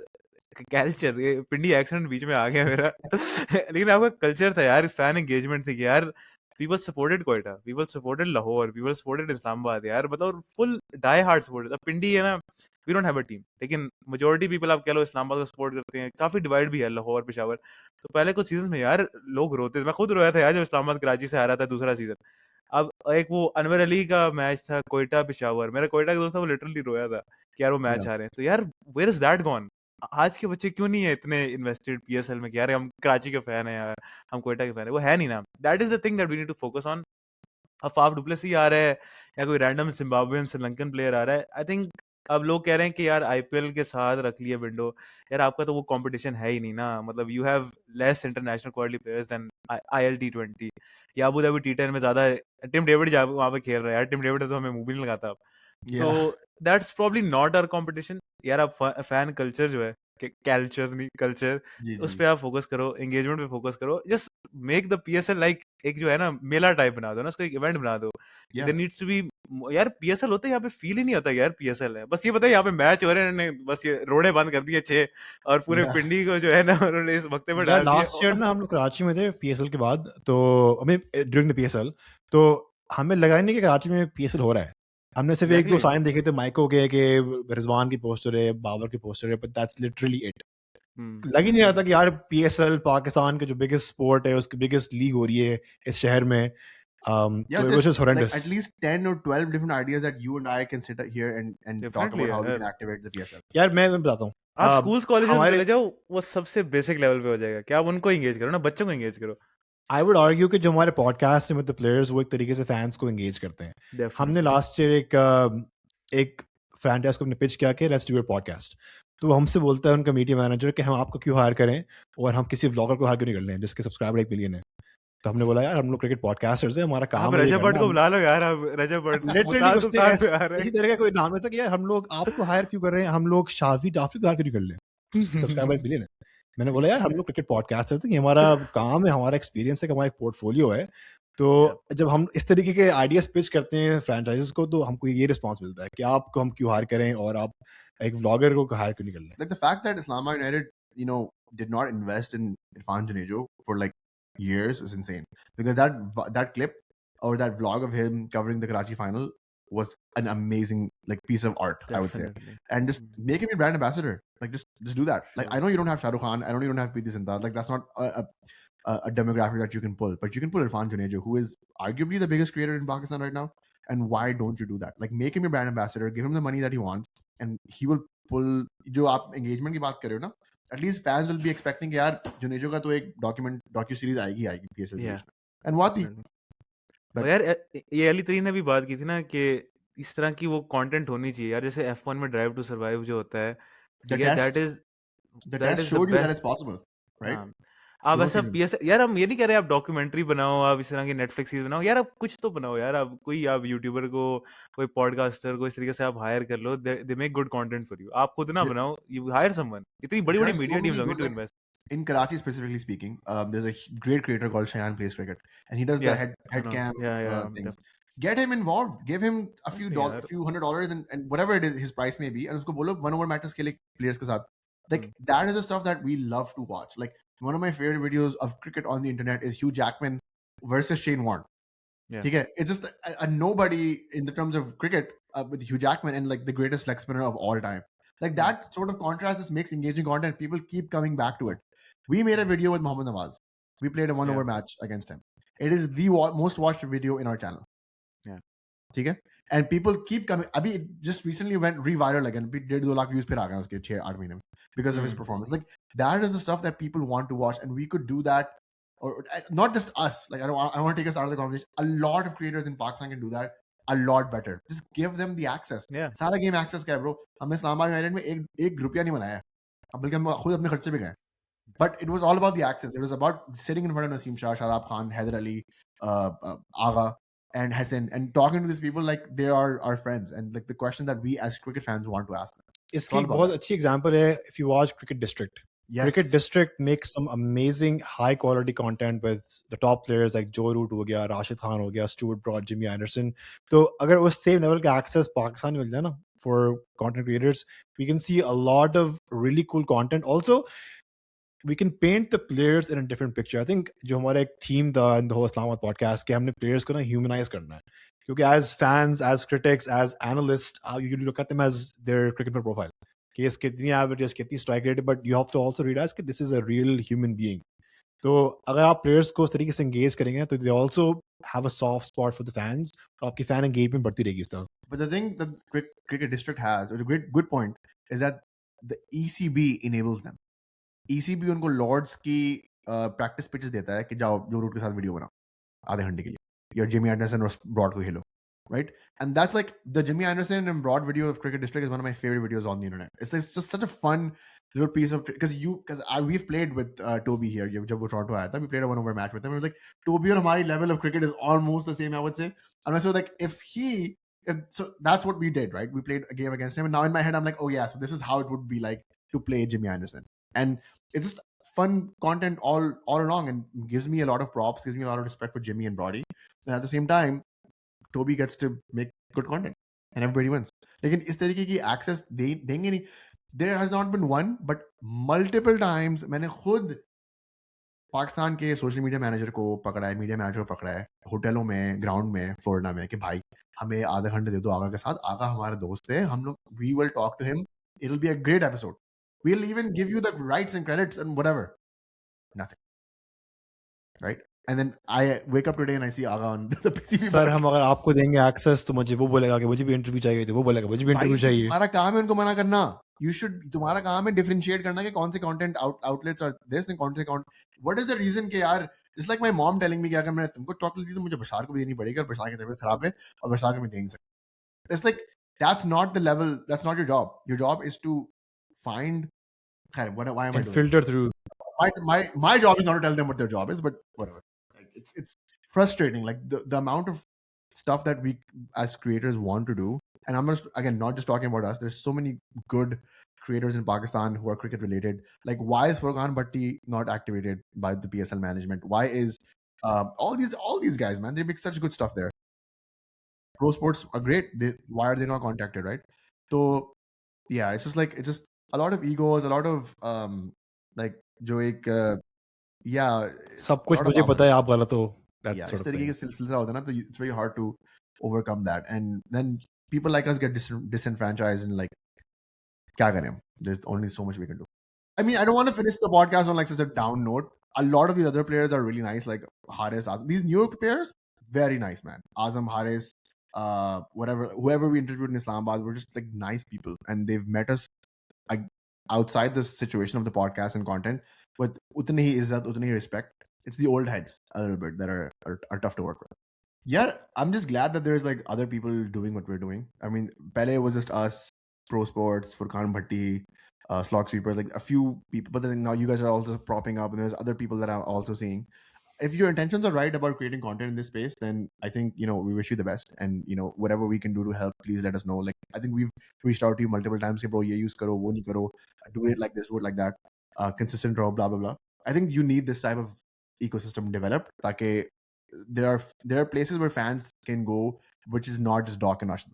कल्चर, ये पिंडी एक्सेंट बीच में आ गया मेरा. लेकिन आपका कल्चर था यार, फैन एंगेजमेंट थी कि यार people supported Quetta, people supported Lahore, people supported Islamabad यार, मतलब फुल डाई हार्ड सपोर्टेड. अब पिंडी है ना, we don't have a team, लेकिन मेजोरिटी पीपल आप कह लो इस्लामाबाद को सपोर्ट करते हैं. काफी डिवाइड भी है लाहौर पेशावर. तो पहले कुछ सीजन में यार लोग रोते थे, मैं खुद रोया था यार जब इस्लामाबाद कराची से हारा था दूसरा सीजन. अब एक वो अनवर अली का मैच था कोयटा पेशावर, मेरा कोयटा का दोस्त था, वो लिटरली रोया था कि यार वो मैच Yeah. हारे. तो यार वेयर इज दैट गॉन? आज के बच्चे क्यों नहीं है इतने इन्वेस्टेड पीएसएल में कि यार हम कराची के फैन है यार, हम कोयटा के फैन है? वो है नहीं ना. That is the thing that we need to focus on. अब फाफ डुप्लेसी आ रहा है या कोई रैंडम जिम्बाब्वेन श्रीलंकन प्लेयर आ रहा है, आई थिंक अब लोग कह रहे हैं कि यार आईपीएल के साथ रख लिया विंडो. यार आपका तो वो कंपटीशन है ही नहीं ना. मतलब you have less international quality players than IL T20 या अबू धाबी T10 में ज्यादा. टिम डेविड वहां पे खेल रहा है यार, टिम डेविड तो हमें मूवी नहीं लगाता अब. Yeah. तो that's probably not our competition. यार आप फैन कल्चर जो है, कल्चर नहीं कल्चर, जी उस जी. पे आप फोकस करो, एंगेजमेंट पे फोकस करो. Just make the PSL like एक जो है ना मेला टाइप बना दो ना, उसको एक इवेंट बना दो. Yeah. There needs to be. यार पीएसएल होता है यहाँ पे फील ही नहीं होता यार पीएसएल है. बस ये पता है यहाँ पे मैच हो रहे हैं, इन्होंने बस ये रोडे बंद कर दिए 6 और पूरे Yeah. पिंडी को जो है ना उन्होंने इस वक्ते में यार डाल दिया. लास्ट ईयर ना हम लोग कराची में थे पीएसएल के बाद, तो हमें ड्यूरिंग द पीएसएल तो हमें लगा ही नहीं कि कराची में पीएसएल हो रहा है. हमने सिर्फ एक दो Exactly. साइन देखे थे माइको के कि रिजवान की पोस्टर है, बाबर की पोस्टर है, बट दैट्स लिटरली इट. लग ही नहीं रहा था कि यार पीएसएल पाकिस्तान के जो बिगेस्ट स्पोर्ट है, उसकी बिगेस्ट लीग हो रही है इस शहर में. Yeah, तो it was just there's like horrendous. at least 10 or 12 different ideas that you and I can sit here and talk Definitely, about how we yeah. can activate the PSL. यार मैं बताता हूँ. आप स्कूल्स कॉलेज में हमारे चले जाओ, वो सबसे बेसिक लेवल पे हो जाएगा कि आप उनको एंगेज करो ना, बच्चों को एंगेज करो. आई वुड आर्ग्यू कि जो हमारे पॉडकास्ट में प्लेयर्स वो एक तरीके से फैंस को एंगेज करते हैं. हमने लास्ट ईयर एक फ्रैंचाइज को पिच किया कि लेट्स डू योर पॉडकास्ट. तो वो हमसे बोलता है उनका मीडिया मैनेजर कि हम आपको क्यों हायर करें और हम किसी व्लॉगर को हायर क्यों नहीं कर लें जिसके सब्सक्राइबर 1 मिलियन है. तो हमने बोला यार हम लोग क्रिकेट पॉडकास्टर्स हैं, हमारा आप काम है ये रजब भट्ट करना. को बुला लो यार, आप रजब भट्ट लिटरली उसने मुताल पे आ रहे इसी तरह का कोई नाम है था कि यार हम लोग आपको हायर क्यों कर रहे हैं, हम लोग शाफी टाफी को हायर क्यों नहीं कर लें, सब्सक्राइबर 1 मिलियन है. मैंने बोला यार हम लोग क्रिकेट पॉडकास्टर्स हैं, ये हमारा काम है, हमारा एक्सपीरियंस है, हमारा एक पोर्टफोलियो है. तो जब हम इस तरीके के आइडियाज पिच करते हैं फ्रेंचाइजेस को, तो हमको ये रिस्पांस मिलता है कि आपको हम क्यों हायर करें और आप एक व्लॉगर को हायर क्यों नहीं कर लें. Like the fact that Islamabad United, you know, did not invest in Irfan Junejo for like years is insane. Because that clip or that vlog of him covering the Karachi final was an amazing like piece of art, I would say. Definitely. And just make him your brand ambassador. Like just do that. Like I know you don't have Shah Rukh Khan, I know you don't have Preeti Zinta. Like that's not a demographic that you can pull, but you can pull Irfan Junejo, who is arguably the biggest creator in Pakistan right now. And why don't you do that? Like make him your brand ambassador, give him the money that he wants, and he will pull. जो आप engagement की बात कर रहे हो ना, at least fans will be expecting कि यार जुनेजो का तो एक docu series आएगी PSL Yeah. में. And what the और यार ये अली तरीन ने भी बात की थी ना कि इस तरह की वो कंटेंट होनी चाहिए यार, जैसे F1 में ड्राइव टू सर्वाइव जो होता है, ठीक है, the test showed you that it's possible, right? हाँ. आप ऐसा पीएसएल यार, हम ये नहीं कह रहे आप डॉक्यूमेंट्री बनाओ, आप इस तरह की नेटफ्लिक्स सीरीज बनाओ यार, आप कुछ तो बनाओ यार. आप कोई आप यूट्यूबर को, कोई पॉडकास्टर को इस तरीके से आप हायर कर लो, they make good content for you. आप खुद ना बनाओ, यू हायर समवन. इतनी बड़ी बड़ी मीडिया टीम्स होंगी to invest. In Karachi specifically speaking, there's a great creator called Shayan Plays Cricket, and he does the head cam things. Get him involved. Give him a few $100 and whatever it is his price may be, and usko bolo 1 over matches ke liye players ke sath. Like that is the stuff that we love to watch. Like one of my favorite videos of cricket on the internet is Hugh Jackman versus Shane Warne. Yeah. Okay, it's just a nobody in the terms of cricket with Hugh Jackman and like the greatest leg spinner of all time. Like that sort of contrast just makes engaging content. People keep coming back to it. We made a video with Mohammad Nawaz. We played a 1 over match against him. It is the most watched video in our channel. Yeah. Okay? And people keep coming. Abhi it just recently went re-viral again. 1.5-2 lakh views per aa gaya uske 6-8 mahine mein because of his performance. Like that is the stuff that people want to watch, and we could do that. Or not just us. Like I want to take us out of the conversation. A lot of creators in Pakistan can do that a lot better. Just give them the access. Yeah. सारा game access का है bro. हमने Islamabad United में एक रुपया नहीं बनाया, अब बल्कि हम खुद अपने खर्चे पे गए. But it was all about the access. It was about sitting in front of Naseem Shah, Shadab Khan, Haider Ali, Agha, and Hassan, and talking to these people like they are our friends, and like the question that we as cricket fans want to ask them. इसकी all एक about बहुत that. अच्छी example है if you watch Cricket District. Yes. Cricket District makes some amazing high quality content with the top players like Joe Root हो गया, Rashid Khan हो गया, Stuart Broad, Jimmy Anderson. तो अगर उस same level का access पाकिस्तान में मिल जाए ना for content creators, we can see a lot of really cool content. Also, we can paint the players in a different picture. I think जो हमारा एक theme था in the whole Islamabad podcast कि हमने players को ना humanize करना है. क्योंकि as fans, as critics, as analysts, you look at them as their cricket profile. कि इसकी कितनी average, इसकी कितनी strike rate, but you have to also realize कि this is a real human being. तो अगर आप players को उस तरीके से engage करेंगे तो they also have a soft spot for the fans और आपकी fan engagement बढ़ती रहेगी उस तरह. But the thing that Cricket District has, which is a good point, is that the ECB enables them. ECB उनको Lords की practice pitches देता है कि जाओ जो रूट के साथ वीडियो बनाओ आधे घंटे के लिए, या Jimmy Anderson और Broad को खेलो, right? And that's like the Jimmy Anderson and Broad video of Cricket District is one of my favorite videos on the internet. It's just such a fun little piece of, because we've played with Toby here. जब वो Toronto आया था, we played a one-over match with him. It was like Toby और हमारी level of cricket is almost the same, I would say. And so like so that's what we did, right? We played a game against him, and now in my head I'm like, oh yeah, so this is how it would be like to play Jimmy Anderson, and it's just fun content all along, and gives me a lot of props, gives me a lot of respect for Jimmy and Brody. And at the same time, Toby gets to make good content, and everybody wins. लेकिन इस तरीके की access देंगे नहीं. There has not been one, but multiple times मैंने खुद पाकिस्तान के social media manager को पकड़ा है, मीडिया मैनेजर को पकड़ा है होटलों में, ग्राउंड में, फ्लोरिडा में, कि भाई हमें आधा घंटे दे दो आगा के साथ. आगा हमारा दोस्त है, हम लोग we will talk to him, it'll be a great episode, we'll even give you the rights and credits and whatever. Nothing, right? And then I wake up today and I see Aga on the PCB. Sir हम अगर आपको देंगे access तो मुझे वो बोलेगा कि मुझे भी इंटरव्यू चाहिए, तो वो बोलेगा मुझे भी इंटरव्यू चाहिए. तुम्हारा काम है उनको मना करना. तुम्हारा काम है डिफरेंशिएट करना कि कौन से content outlets are this and कौन से व्हाट इज द रीजन कि यार it's like my mom telling me कि अगर मैंने तुमको चॉकलेट दी तो मुझे बशार को भी देनी पड़ेगी, और बशार की तबीयत खराब है और बशार को मैं दे नहीं सकता. It's like that's not the level, that's not your job. Your job is to find, खैर why am I And doing filter through. my job is not to tell them what their job is, but whatever. Like, it's frustrating, like the amount of stuff that we as creators want to do. And I'm not just talking about us. There's so many good creators in Pakistan who are cricket related. Like, why is Furqan Bhatti not activated by the PSL management? Why is all these guys, man, they make such good stuff there. Pro Sports are great. Why are they not contacted, right? So yeah, it's just a lot of egos, a lot of like जो एक सब कुछ मुझे पता है, आप गलत हो. Yeah, इस तरीके के सिलसिला होता है ना, तो it's very hard to overcome that, and then people like us get disenfranchised, and like क्या करें, there's only so much we can do. I mean, I don't want to finish the podcast on like such a down note. A lot of these other players are really nice, like Haris, Azam. These New York players, very nice, man. Azam, Haris, whoever we interviewed in Islamabad were just like nice people, and they've met us like outside the situation of the podcast and content with utni hi izzat, utni hi respect. It's the old heads a little bit that are tough to work with. Yeah, I'm just glad that there's like other people doing what we're doing. I mean, Pele was just us, Pro Sports, Furqan Bhatti, Slog Sweepers, like a few people, but then now you guys are also propping up, and there's other people that I'm also seeing. If your intentions are right about creating content in this space, then I think, we wish you the best, and whatever we can do to help, please let us know. Like, I think we've reached out to you multiple times, say, bro, ye use karo, wo nahi karo, do it like this, do it like that, consistent raw, blah blah blah. I think you need this type of ecosystem developed, ताकि there are places where fans can go, which is not just Doc and Ashton,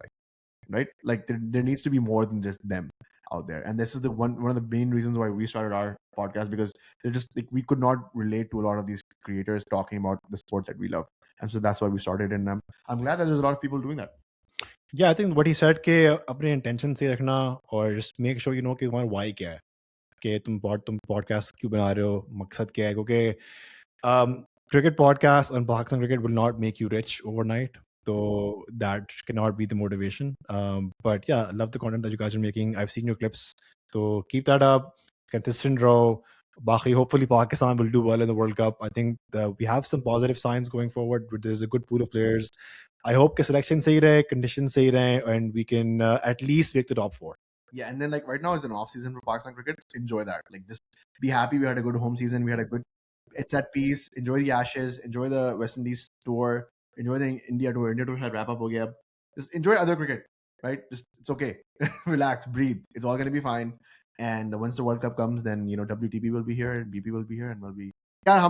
right? Like there needs to be more than just them out there, and this is the one of the main reasons why we started our podcast, because they're just like, we could not relate to a lot of these creators talking about the sports that we love, and so that's why we started. And I'm glad that there's a lot of people doing that. Yeah, I think what he said कि अपने intention से रखना, और just make sure you know कि तुम्हारा why क्या है, कि तुम podcast क्यों बना रहे हो, मकसद क्या है, क्योंकि cricket podcast on Pakistan cricket will not make you rich overnight. So that cannot be the motivation. But yeah, I love the content that you guys are making. I've seen your clips. So keep that up. Consistent row. Baki, hopefully Pakistan will do well in the World Cup. I think we have some positive signs going forward. There's a good pool of players. I hope the selection sahi rahe, conditions sahi rahe, and we can at least make the top 4. Yeah, and then like right now is an off season for Pakistan cricket. Enjoy that. Like just be happy. We had a good home season. We had a good. It's at peace. Enjoy the Ashes. Enjoy the West Indies tour. Enjoy the India tour. India tour had wrap up. Ho gaya. Just enjoy other cricket. Right? Just it's okay. Relax. Breathe. It's all gonna be fine. And once the World Cup comes, then WTP will be here, BP will be here, and we'll be. Yeah,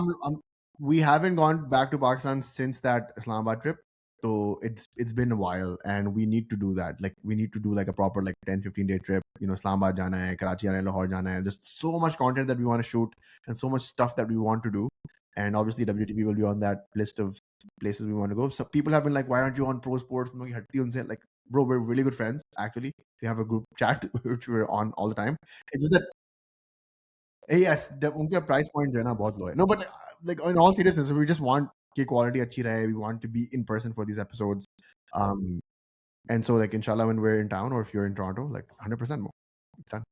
we haven't gone back to Pakistan since that Islamabad trip. So it's been a while, and we need to do that. Like we need to do like a proper like 10-15 day trip. Islamabad jana hai, Karachi jana hai, Lahore jana hai. There's so much content that we want to shoot, and so much stuff that we want to do. And obviously WTP will be on that list of places we want to go. So people have been like, why aren't you on Pro Sports? Like, bro, we're really good friends. Actually, we have a group chat which we're on all the time. It's just that yes, उनका price point जो है ना बहुत low है. No, but like in all seriousness, we just want कि quality अच्छी रहे. We want to be in person for these episodes. And so like inshallah when we're in town or if you're in Toronto, like 100% more. It's done.